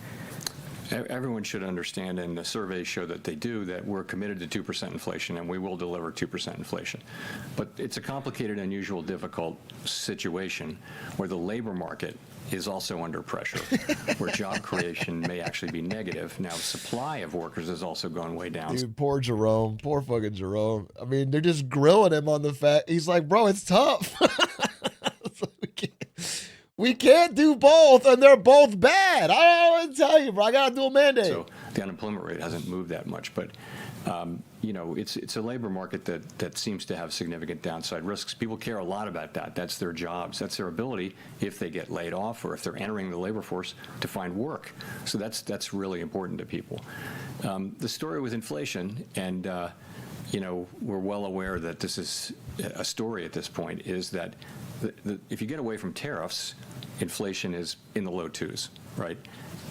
Everyone should understand, and the surveys show that they do, that we're committed to 2% inflation, and we will deliver 2% inflation. But it's a complicated, unusual, difficult situation where the labor market is also under pressure, where job creation may actually be negative. Now, supply of workers has also gone way down. Dude, poor Jerome. Poor fucking Jerome. I mean, they're just grilling him on the fact. He's like, bro, it's tough. We can't do both, and they're both bad. I don't know what to tell you, bro. I got to do a mandate. So the unemployment rate hasn't moved that much, but it's a labor market that seems to have significant downside risks. People care a lot about that. That's their jobs. That's their ability, if they get laid off or if they're entering the labor force, to find work. So that's really important to people. The story with inflation and we're well aware that this is a story at this point, is that if you get away from tariffs, inflation is in the low twos, right?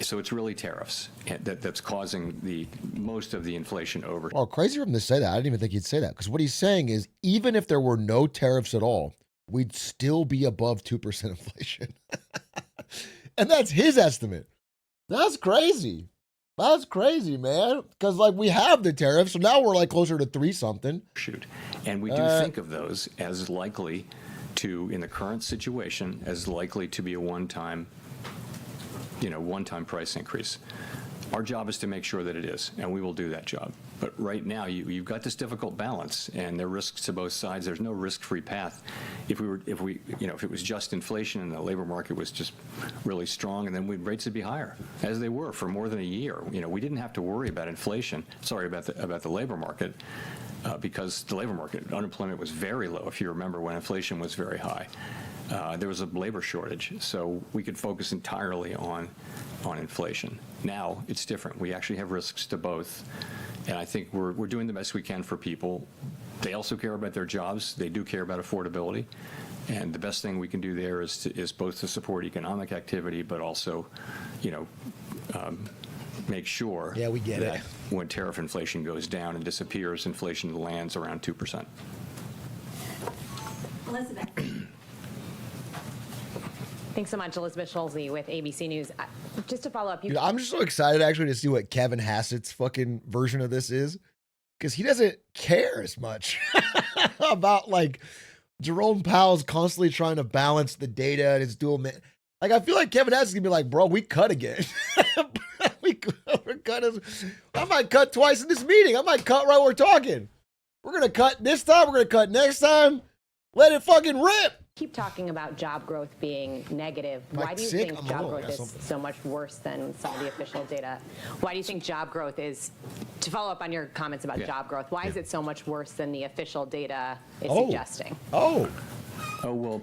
So it's really tariffs that's causing most of the inflation over. Well, crazy for him to say that. I didn't even think he'd say that, because what he's saying is even if there were no tariffs at all, we'd still be above 2% inflation. And that's his estimate. That's crazy. That's crazy, man. Because we have the tariffs, so now we're closer to 3-something. Shoot. And we do think of those as likely to, in the current situation, as likely to be a one-time price increase. Our job is to make sure that it is, and we will do that job. But right now, you've got this difficult balance, and there are risks to both sides. There's no risk-free path. If it was just inflation and the labor market was just really strong, and then rates would be higher, as they were for more than a year. We didn't have to worry about inflation. Sorry about the labor market, because the labor market unemployment was very low. If you remember when inflation was very high, there was a labor shortage, so we could focus entirely on inflation. Now it's different. We actually have risks to both, and I think we're doing the best we can for people. They also care about their jobs. They do care about affordability, and the best thing we can do there is both to support economic activity, but also, make sure we get that it. When tariff inflation goes down and disappears, inflation lands around 2%. Elizabeth. Thanks so much, Elizabeth Schulze with ABC News. Just to follow up, Dude, I'm just so excited actually to see what Kevin Hassett's fucking version of this is, because he doesn't care as much about Jerome Powell's constantly trying to balance the data and his dual. I feel like Kevin Hassett's gonna be like, bro, we cut again. I might cut twice in this meeting. I might cut right where we're talking. We're gonna cut this time. We're gonna cut next time. Let it fucking rip. keep talking about job growth being negative. Why do you think job growth is so much worse than some of the official data? Why do you think job growth is, to follow up on your comments about job growth, why is it so much worse than the official data is suggesting? Oh, well,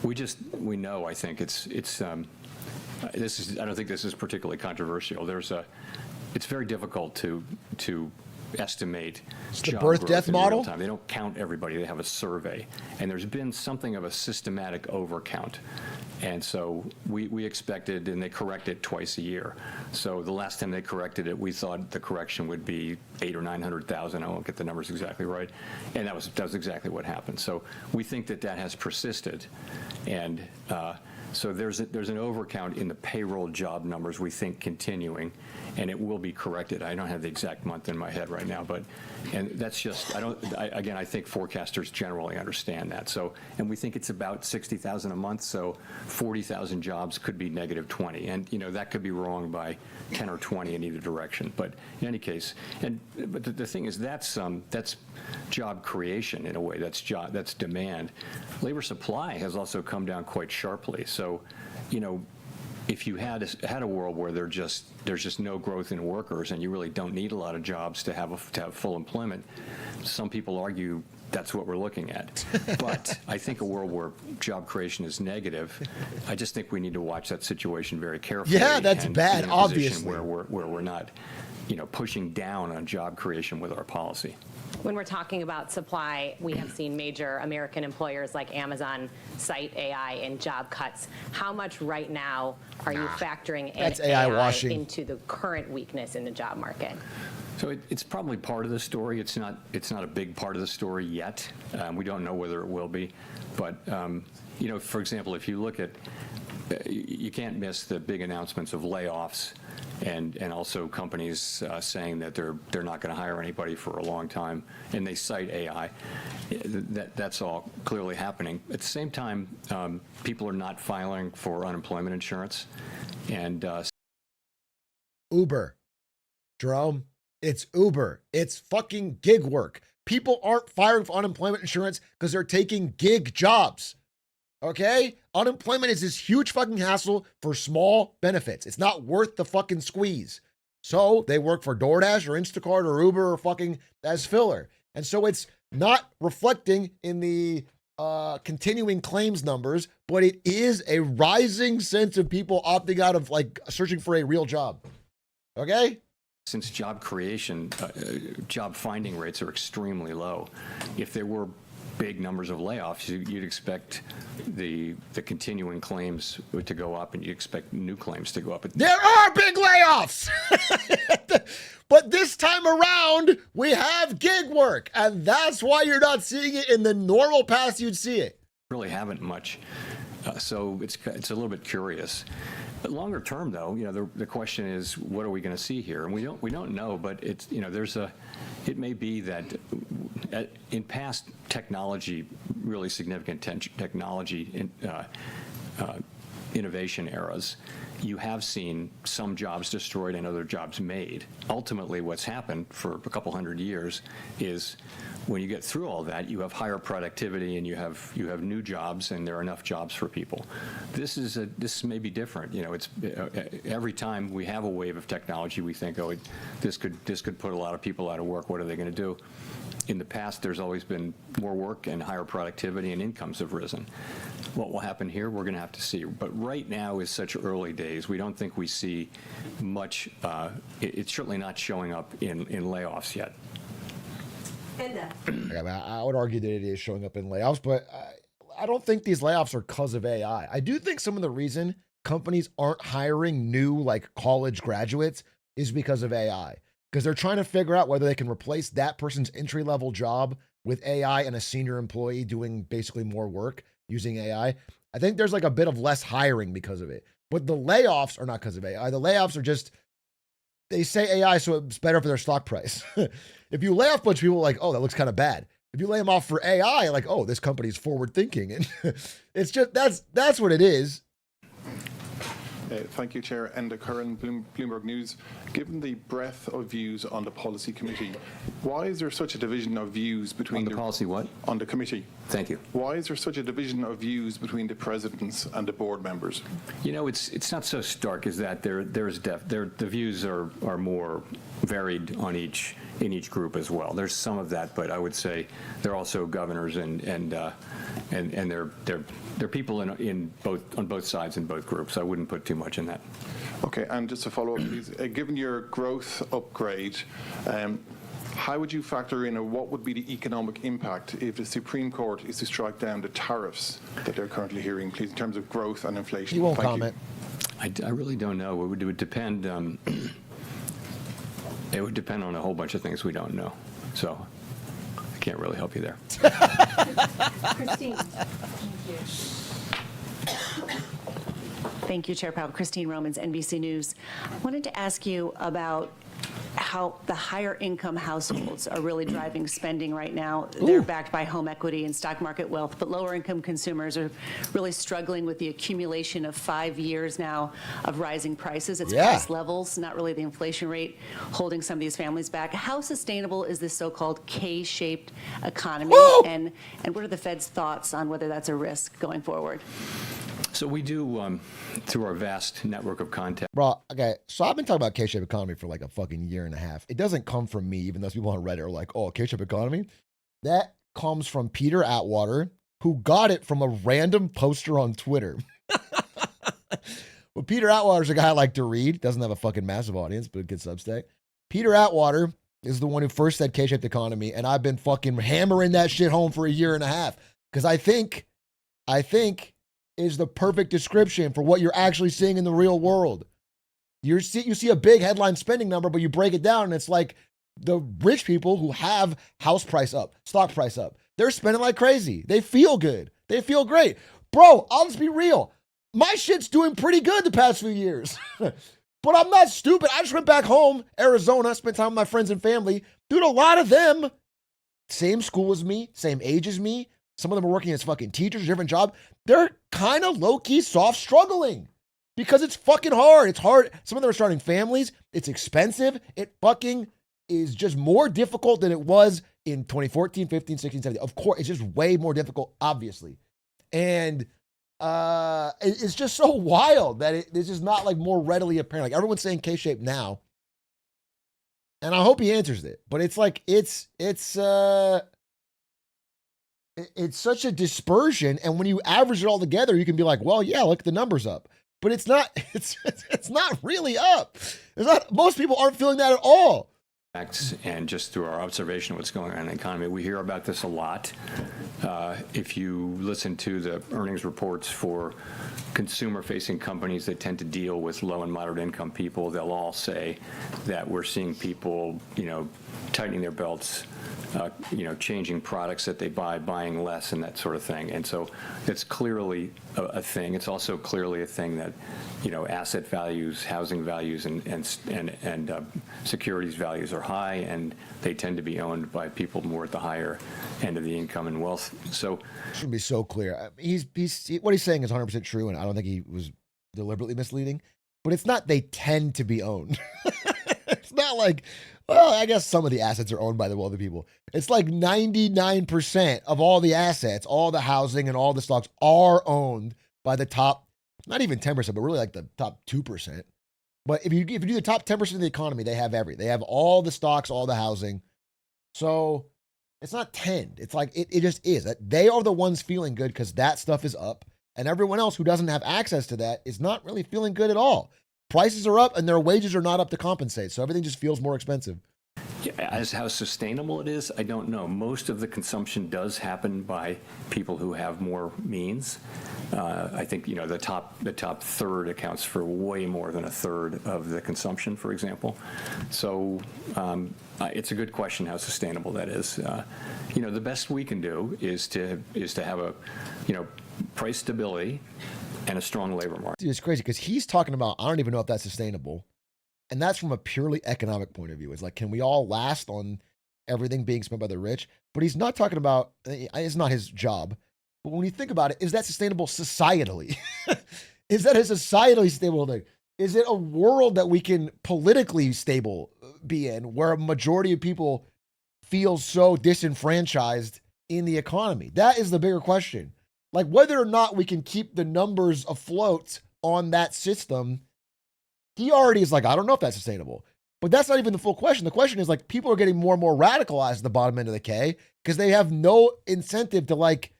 we know, I think this is, I don't think this is particularly controversial. It's very difficult to estimate the birth death model. They don't count everybody. They have a survey, and there's been something of a systematic overcount, and so we expected, and they correct it twice a year. So the last time they corrected it, we thought the correction would be 800,000 or 900,000. I won't get the numbers exactly right, and that was exactly what happened. So we think that has persisted, and so there's an overcount in the payroll job numbers, we think, continuing, and it will be corrected. I don't have the exact month in my head right now, and that's just, I think forecasters generally understand that. So, and we think it's about 60,000 a month, so 40,000 jobs could be negative 20, and that could be wrong by 10 or 20 in either direction. But in any case, but the thing is, that's job creation in a way. That's demand. Labor supply has also come down quite sharply. So, if you had a world where there's just no growth in workers and you really don't need a lot of jobs to have full employment, some people argue that's what we're looking at. But I think a world where job creation is negative, I just think we need to watch that situation very carefully. Yeah, that's bad, obviously. Where we're not, pushing down on job creation with our policy. When we're talking about supply, we have seen major American employers like Amazon cite AI in job cuts. How much right now are you factoring in AI into the current weakness in the job market? So it's probably part of the story. It's not a big part of the story yet. We don't know whether it will be. But, for example, if you look at, you can't miss the big announcements of layoffs and also companies saying that they're not going to hire anybody for a long time, and they cite AI. That's all clearly happening. At the same time, people are not filing for unemployment insurance. And Uber, Jerome, it's Uber. It's fucking gig work. People aren't filing for unemployment insurance because they're taking gig jobs. Okay? Unemployment is this huge fucking hassle for small benefits. It's not worth the fucking squeeze. So they work for DoorDash or Instacart or Uber or fucking as filler. And so it's not reflecting in the continuing claims numbers, but it is a rising sense of people opting out of searching for a real job. Okay? Since job creation, job finding rates are extremely low, if there were big numbers of layoffs, you'd expect the continuing claims to go up, and you'd expect new claims to go up. There are big layoffs! But this time around, we have gig work, and that's why you're not seeing it in the normal past you'd see it. Really haven't much, so it's a little bit curious. But longer term, though, the question is, what are we going to see here? And we don't know, but it's it may be that in past really significant technology innovation eras, you have seen some jobs destroyed and other jobs made. Ultimately, what's happened for a couple hundred years is when you get through all that, you have higher productivity and you have new jobs, and there are enough jobs for people. This may be different. It's every time we have a wave of technology, we think, oh, this could put a lot of people out of work. What are they going to do? In the past, there's always been more work and higher productivity, and incomes have risen. What will happen here, we're going to have to see. But right now is such early days. We don't think we see much. It's certainly not showing up in layoffs yet. I would argue that it is showing up in layoffs, but I don't think these layoffs are because of AI. I do think some of the reason companies aren't hiring new college graduates is because of AI. Because they're trying to figure out whether they can replace that person's entry-level job with AI and a senior employee doing basically more work using AI. I think there's a bit of less hiring because of it. But the layoffs are not because of AI. The layoffs are just, they say AI so it's better for their stock price. If you lay off a bunch of people, oh, that looks kind of bad. If you lay them off for AI, oh, this company's forward thinking. And it's just, that's what it is. Thank you, Chair. And Curran, Bloomberg News. Given the breadth of views on the policy committee, why is there such a division of views between the policy what? On the committee. Thank you. Why is there such a division of views between the presidents and the board members? It's not so stark as that. The views are more varied in each group as well. There's some of that, but I would say they're also governors and they're people on both sides in both groups. I wouldn't put too much in that. Okay, and just to follow up, please, given your growth upgrade, how would you factor in, or what would be the economic impact if the Supreme Court is to strike down the tariffs that they're currently hearing, please, in terms of growth and inflation? You won't comment. I really don't know. It would depend. It would depend on a whole bunch of things we don't know. So I can't really help you there. Christine. Thank you, Chair Powell. Christine Romans, NBC News. I wanted to ask you about how the higher income households are really driving spending right now. They're backed by home equity and stock market wealth, but lower income consumers are really struggling with the accumulation of 5 years now of rising prices. It's price levels, not really the inflation rate, holding some of these families back. How sustainable is this so-called K-shaped economy? And what are the Fed's thoughts on whether that's a risk going forward? So we do, through our vast network of contact. Bro, okay, so I've been talking about K-shaped economy for a fucking year and a half. It doesn't come from me, even though people on Reddit are like, oh, K-shaped economy? That comes from Peter Atwater, who got it from a random poster on Twitter. Well, Peter Atwater's a guy I like to read. Doesn't have a fucking massive audience, but a good Substack. Peter Atwater is the one who first said K-shaped economy, and I've been fucking hammering that shit home for a year and a half. Because I think is the perfect description for what you're actually seeing in the real world. You see a big headline spending number, but you break it down and it's like the rich people who have house price up, stock price up, they're spending like crazy. They feel good. They feel great. Bro, I'll just be real. My shit's doing pretty good the past few years. But I'm not stupid. I just went back home, Arizona, spent time with my friends and family. Dude, a lot of them, same school as me, same age as me. Some of them are working as fucking teachers, different job. They're kind of low-key soft struggling because it's fucking hard. It's hard. Some of them are starting families. It's expensive. It fucking is just more difficult than it was in 2014, 15, 16, 17. Of course, it's just way more difficult, obviously. And it's just so wild that it's just not more readily apparent. Everyone's saying K-shaped now. And I hope he answers it. But it's it's such a dispersion, and when you average it all together, you can be like, well, yeah, look at the numbers up. but it's not. It's not really up. It's not. Most people aren't feeling that at all. And just through our observation of what's going on in the economy, we hear about this a lot. If you listen to the earnings reports for consumer-facing companies that tend to deal with low and moderate income people, they'll all say that we're seeing people, tightening their belts, changing products that they buy, buying less, and that sort of thing. And so it's clearly a thing. It's also clearly a thing that, asset values, housing values, and securities values are high, and they tend to be owned by people more at the higher end of the income and wealth. So should be so clear. What he's saying is 100% true, and I don't think he was deliberately misleading. But it's not they tend to be owned. It's not like, well, I guess some of the assets are owned by the wealthy people. It's like 99% of all the assets, all the housing and all the stocks are owned by the top, not even 10%, but really like the top 2%. But if you do the top 10% of the economy, they have everything. They have all the stocks, all the housing. So it's not 10. It's like, it just is. They are the ones feeling good because that stuff is up. And everyone else who doesn't have access to that is not really feeling good at all. Prices are up and their wages are not up to compensate. So everything just feels more expensive. As how sustainable it is, I don't know. Most of the consumption does happen by people who have more means. I think the top third accounts for way more than a third of the consumption, for example. So it's a good question how sustainable that is. The best we can do is to have a price stability and a strong labor market. Dude, it's crazy because he's talking about, I don't even know if that's sustainable. And that's from a purely economic point of view. It's like, can we all last on everything being spent by the rich? But he's not talking about, it's not his job. But when you think about it, is that sustainable societally? Is that a societally stable thing? Is it a world that we can politically be in where a majority of people feel so disenfranchised in the economy? That is the bigger question. Like whether or not we can keep the numbers afloat on that system. He already is like, I don't know if that's sustainable. But that's not even the full question. The question is like, people are getting more and more radicalized at the bottom end of the K because they have no incentive to like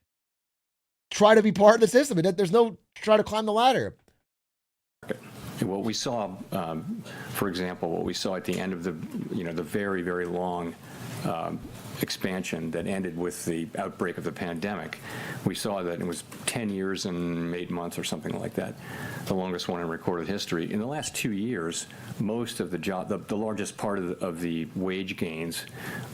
try to be part of the system. There's no try to climb the ladder. What we saw, for example, what we saw at the end of the very, very long expansion that ended with the outbreak of the pandemic, we saw that it was 10 years and 8 months or something like that, the longest one in recorded history. In the last 2 years, most of the largest part of the wage gains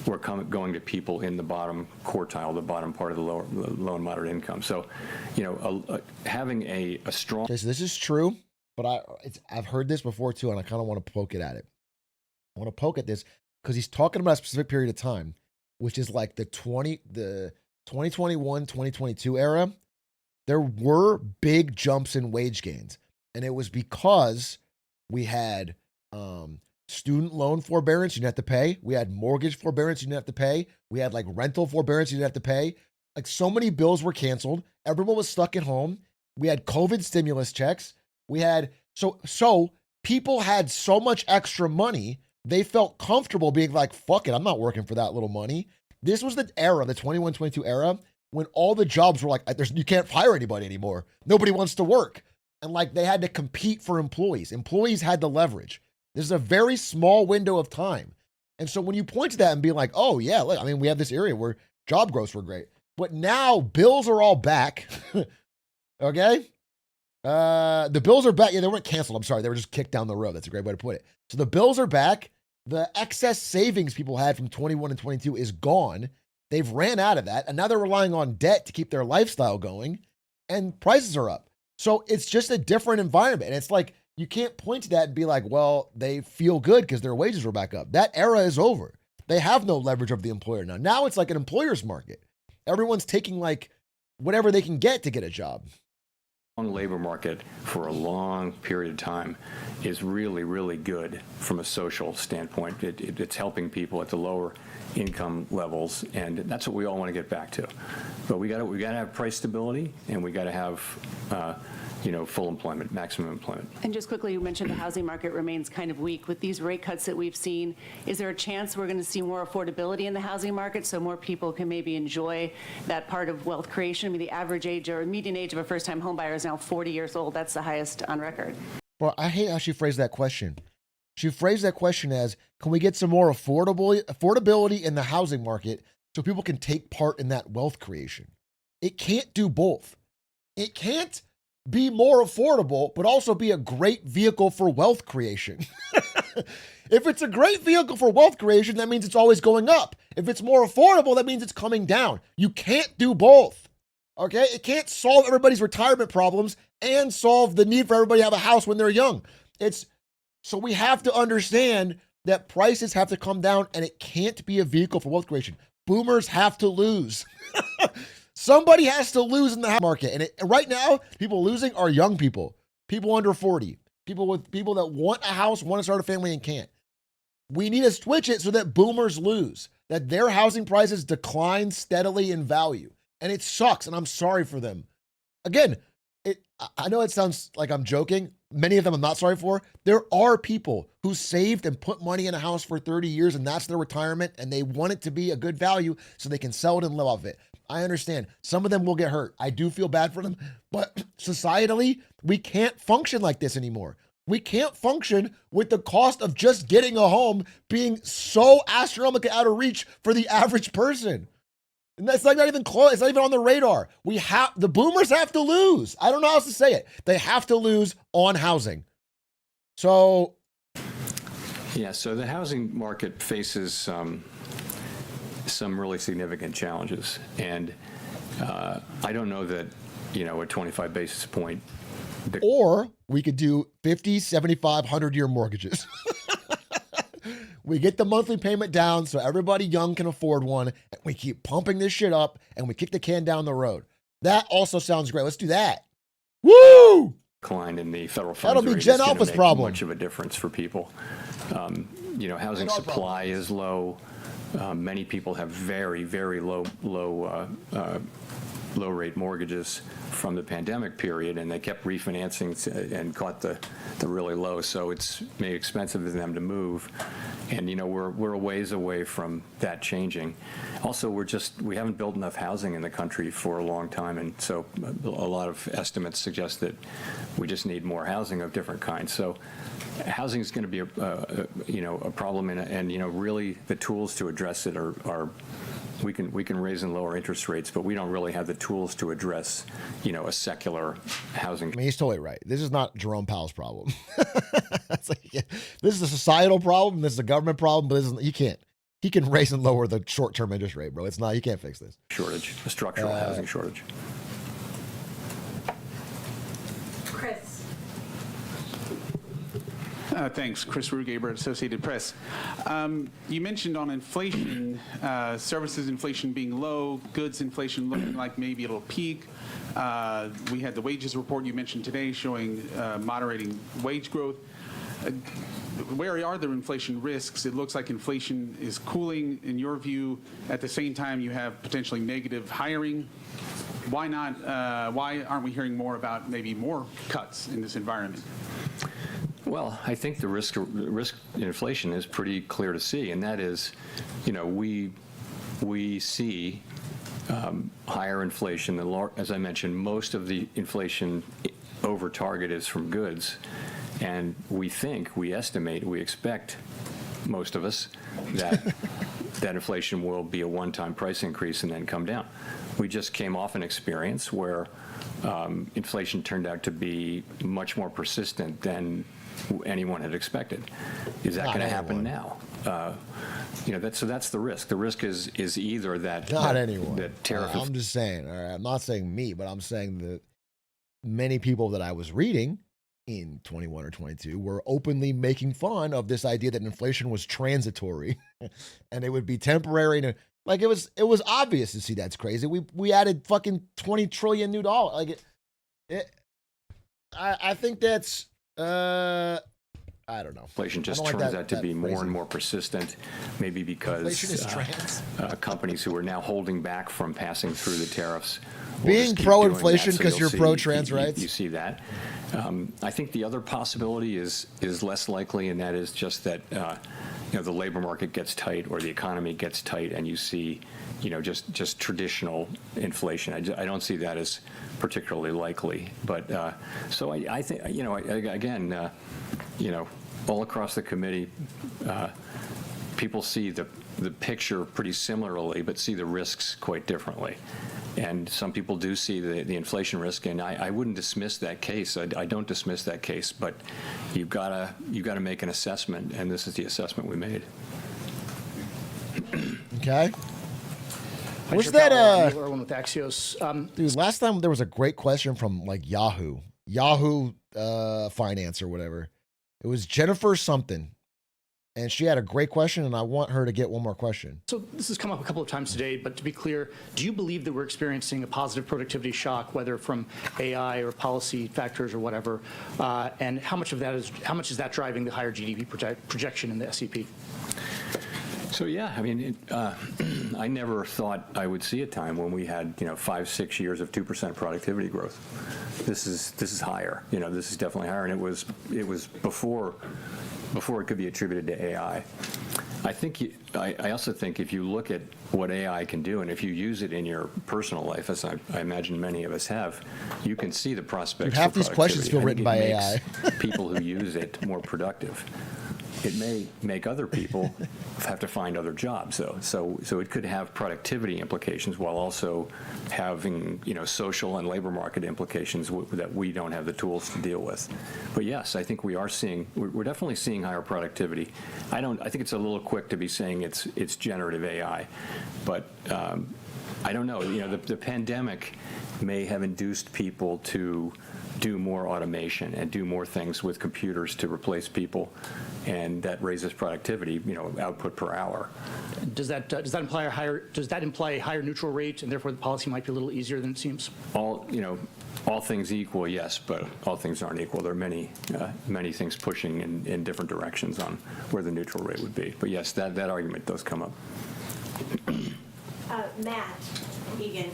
were going to people in the bottom quartile, the bottom part of the low and moderate income. So, having a strong. Okay, so this is true, but I've heard this before too, and I kind of want to poke it at it. I want to poke at this because he's talking about a specific period of time, which is like the 2021, 2022 era. There were big jumps in wage gains. And it was because we had student loan forbearance you didn't have to pay. We had mortgage forbearance you didn't have to pay. We had like rental forbearance you didn't have to pay. Like so many bills were canceled. Everyone was stuck at home. We had COVID stimulus checks. We had, so people had so much extra money. They felt comfortable being like, fuck it, I'm not working for that little money. This was the era, the 21-22 era, when all the jobs were like, you can't hire anybody anymore. Nobody wants to work. And like they had to compete for employees. Employees had the leverage. This is a very small window of time. And so when you point to that and be like, oh yeah, look, we have this area where job growths were great. But now bills are all back. Okay? The bills are back. Yeah, they weren't canceled. I'm sorry. They were just kicked down the road. That's a great way to put it. So the bills are back. The excess savings people had from 21 and 22 is gone. They've ran out of that. And now they're relying on debt to keep their lifestyle going. And prices are up. So it's just a different environment. And it's like, you can't point to that and be like, well, they feel good because their wages were back up. That era is over. They have no leverage over the employer now. Now it's like an employer's market. Everyone's taking like whatever they can get to get a job. Labor market for a long period of time is really, really good from a social standpoint. It's helping people at the lower income levels, and that's what we all want to get back to. But we got to have price stability, and we got to have full employment, maximum employment. And just quickly, you mentioned the housing market remains kind of weak. With these rate cuts that we've seen, is there a chance we're going to see more affordability in the housing market so more people can maybe enjoy that part of wealth creation? I mean, the average age or median age of a first-time home buyer is now 40 years old. That's the highest on record. Well, I hate how she phrased that question. She phrased that question as, can we get some more affordability in the housing market so people can take part in that wealth creation? It can't do both. It can't be more affordable, but also be a great vehicle for wealth creation. If it's a great vehicle for wealth creation, that means it's always going up. If it's more affordable, that means it's coming down. You can't do both. Okay? It can't solve everybody's retirement problems and solve the need for everybody to have a house when they're young. So we have to understand that prices have to come down, and it can't be a vehicle for wealth creation. Boomers have to lose. Somebody has to lose in the house market. And right now, people losing are young people, people under 40, people that want a house, want to start a family and can't. We need to switch it so that boomers lose, that their housing prices decline steadily in value. And it sucks, and I'm sorry for them. Again, I know it sounds like I'm joking. Many of them I'm not sorry for. There are people who saved and put money in a house for 30 years, and that's their retirement, and they want it to be a good value so they can sell it and live off of it. I understand. Some of them will get hurt. I do feel bad for them, but societally, we can't function like this anymore. We can't function with the cost of just getting a home being so astronomically out of reach for the average person. And that's like not even close. It's not even on the radar. The boomers have to lose. I don't know how else to say it. They have to lose on housing. So. Yeah, so the housing market faces some really significant challenges. And I don't know that, a 25 basis point. Or we could do 50, 75, 100-year mortgages. We get the monthly payment down so everybody young can afford one, and we keep pumping this shit up, and we kick the can down the road. That also sounds great. Let's do that. Woo! Decline in the federal funds That'll be rate Gen is gonna Alpha's make problem. Much of a difference for people. Housing supply is low. Many people have very, very low rate mortgages from the pandemic period, and they kept refinancing and caught the really low. So it's made expensive for them to move. And we're a ways away from that changing. Also, we haven't built enough housing in the country for a long time, and so a lot of estimates suggest that we just need more housing of different kinds. So housing is going to be a problem, and really the tools to address it are we can raise and lower interest rates, but we don't really have the tools to address a secular housing. I mean, he's totally right. This is not Jerome Powell's problem. This is a societal problem. This is a government problem, but he can't. He can raise and lower the short-term interest rate, bro. It's not. You can't fix this. Shortage, a structural housing shortage. Chris. Thanks. Chris Rugaber, Associated Press. You mentioned on inflation, services inflation being low, goods inflation looking like maybe it'll peak. We had the wages report you mentioned today showing moderating wage growth. Where are there inflation risks? It looks like inflation is cooling, in your view. At the same time, you have potentially negative hiring. Why not? Why aren't we hearing more about maybe more cuts in this environment? Well, I think the risk in inflation is pretty clear to see, and that is, we see higher inflation. As I mentioned, most of the inflation over target is from goods, and we expect, most of us, that inflation will be a one-time price increase and then come down. We just came off an experience where inflation turned out to be much more persistent than anyone had expected. Is that going to happen now? That's the risk. The risk is either that anyone. That tariff. I'm just saying. All right, I'm not saying me, but I'm saying that many people that I was reading in 21 or 22 were openly making fun of this idea that inflation was transitory and it would be temporary. And like it was obvious to see that's crazy. We added fucking 20 trillion new dollars. I think that's I don't know. Inflation just I don't turns like out to be more phrasing. and more persistent, maybe because Inflation is trans. companies who are now holding back from passing through the tariffs will Being just keep pro-inflation doing that. So because you'll you're see- pro-trans rights? You see that. I think the other possibility is less likely, and that is just that the labor market gets tight or the economy gets tight, and you see just traditional inflation. I don't see that as particularly likely. But so I think again, all across the committee, people see the picture pretty similarly, but see the risks quite differently. And some people do see the inflation risk, and I wouldn't dismiss that case. I don't dismiss that case, but you've got to make an assessment, and this is the assessment we made. Okay. Hi, Where's Chair that? Powell, Neil Irwin with Axios. Dude, last time there was a great question from like Yahoo Finance or whatever. It was Jennifer something, and she had a great question, and I want her to get one more question. So this has come up a couple of times today, but to be clear, do you believe that we're experiencing a positive productivity shock, whether from AI or policy factors or whatever? And how much is that driving the higher GDP projection in the SEP? So yeah, I mean, I never thought I would see a time when we had 5-6 years of 2% productivity growth. This is higher. This is definitely higher, and it was before it could be attributed to AI. I also think if you look at what AI can do, and if you use it in your personal life, as I imagine many of us have, you can see the prospects. Dude, half for these questions feel written by productivity. AI. It makes people who use it more productive. It may make other people have to find other jobs, though. So it could have productivity implications while also having social and labor market implications that we don't have the tools to deal with. But yes, I think we're definitely seeing higher productivity. I think it's a little quick to be saying it's generative AI, but I don't know. The pandemic may have induced people to do more automation and do more things with computers to replace people, and that raises productivity, output per hour. Does that imply a higher neutral rate, and therefore the policy might be a little easier than it seems? All things equal, yes, but all things aren't equal. There are many things pushing in different directions on where the neutral rate would be. But yes, that argument does come up. Matt Egan.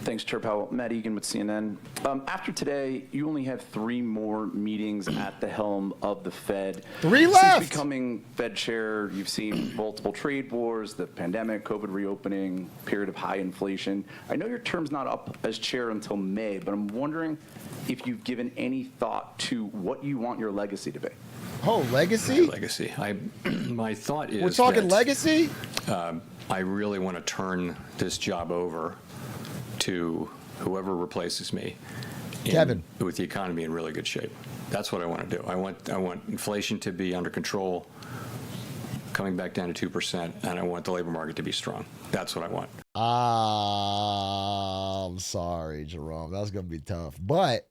Thanks, Chair Powell. Matt Egan with CNN. After today, you only have 3 more meetings at the helm of the Fed. 3 left! Since becoming Fed chair, you've seen multiple trade wars, the pandemic, COVID reopening, period of high inflation. I know your term's not up as chair until May, but I'm wondering if you've given any thought to what you want your legacy to be. Oh, legacy? Legacy. My thought is we're talking that, legacy? I really want to turn this job over to whoever replaces me, Kevin, with the economy in really good shape. That's what I want to do. I want inflation to be under control, coming back down to 2%, and I want the labor market to be strong. That's what I want. I'm sorry, Jerome. That was going to be tough. But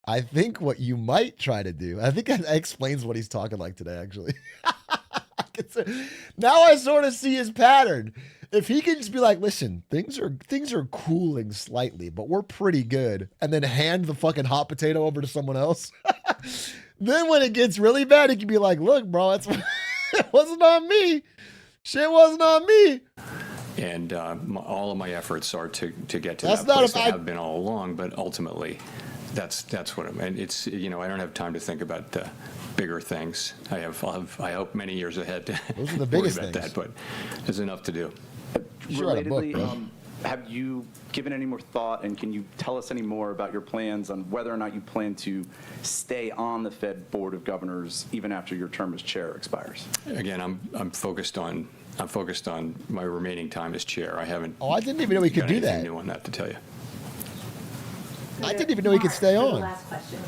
I think what you might try to do, I think that explains what he's talking like today, actually. Now I sort of see his pattern. If he can just be like, listen, things are cooling slightly, but we're pretty good, and then hand the fucking hot potato over to someone else, then when it gets really bad, he can be like, look, bro, it wasn't on me. Shit wasn't on me. And all of my efforts are to get to That's that not place. a- I have been all along, but ultimately, that's what I'm. And it's I don't have time to think about bigger things. I hope many years ahead to Those are the worry biggest about things. that, but there's enough to do. Relatedly, have you given any more thought, and can you tell us any more about your plans on whether or not you plan to stay on the Fed Board of Governors even after your term as chair expires? Again, I'm focused on my remaining time as chair. I haven't. Oh, I didn't even know he could got do anything that. new on that to tell you. I didn't even know he could stay on. Last question.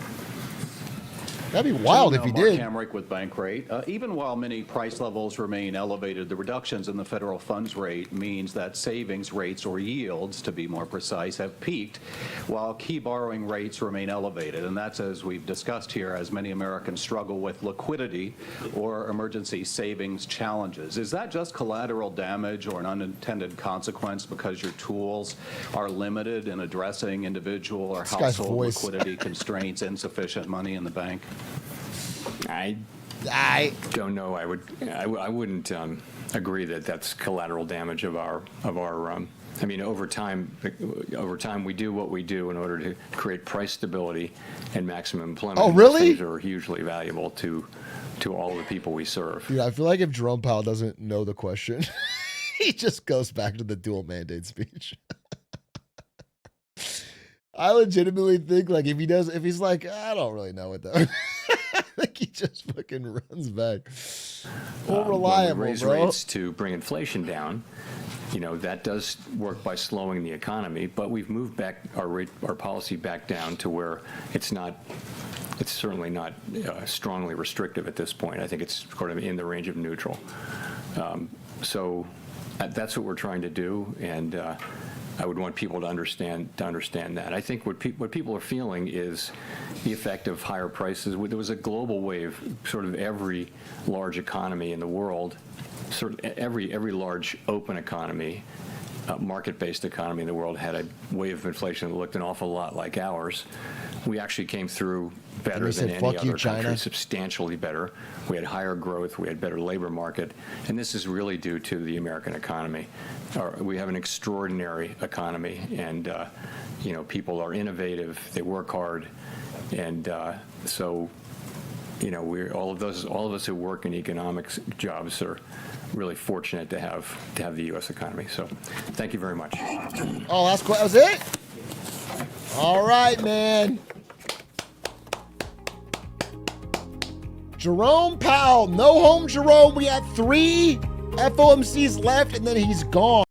That'd be wild if he Mark did. Hamrick with Bankrate. Even while many price levels remain elevated, the reductions in the federal funds rate means that savings rates, or yields to be more precise, have peaked, while key borrowing rates remain elevated. And that's, as we've discussed here, as many Americans struggle with liquidity or emergency savings challenges. Is that just collateral damage or an unintended consequence because your tools are limited in addressing individual or household liquidity constraints, insufficient money in the bank? I don't know. I wouldn't agree that that's collateral damage of our. I mean, over time, we do what we do in order to create price stability and maximum employment. Oh, really? Those things are hugely valuable to all the people we serve. Dude, I feel like if Jerome Powell doesn't know the question, he just goes back to the dual mandate speech. I legitimately think, like, if he's like, I don't really know what that. I think he just fucking runs back. More reliable, when we raise bro. rates to bring inflation down, that does work by slowing the economy. But we've moved back our policy back down to where it's certainly not strongly restrictive at this point. I think it's sort of in the range of neutral. So that's what we're trying to do, and I would want people to understand that. I think what people are feeling is the effect of higher prices. There was a global wave. Sort of every large economy in the world, sort of every large open economy, market-based economy in the world had a wave of inflation that looked an awful lot like ours. We actually came through better than any other country, substantially better. We had higher growth, we had better labor market, and this is really due to the American economy. We have an extraordinary economy, and people are innovative, they work hard, and so we're all of us who work in economics jobs are really fortunate to have the U.S. economy. So, thank you very much. Oh, that was it? All right, man. Jerome Powell, no home Jerome. We had 3 FOMCs left, and then he's gone.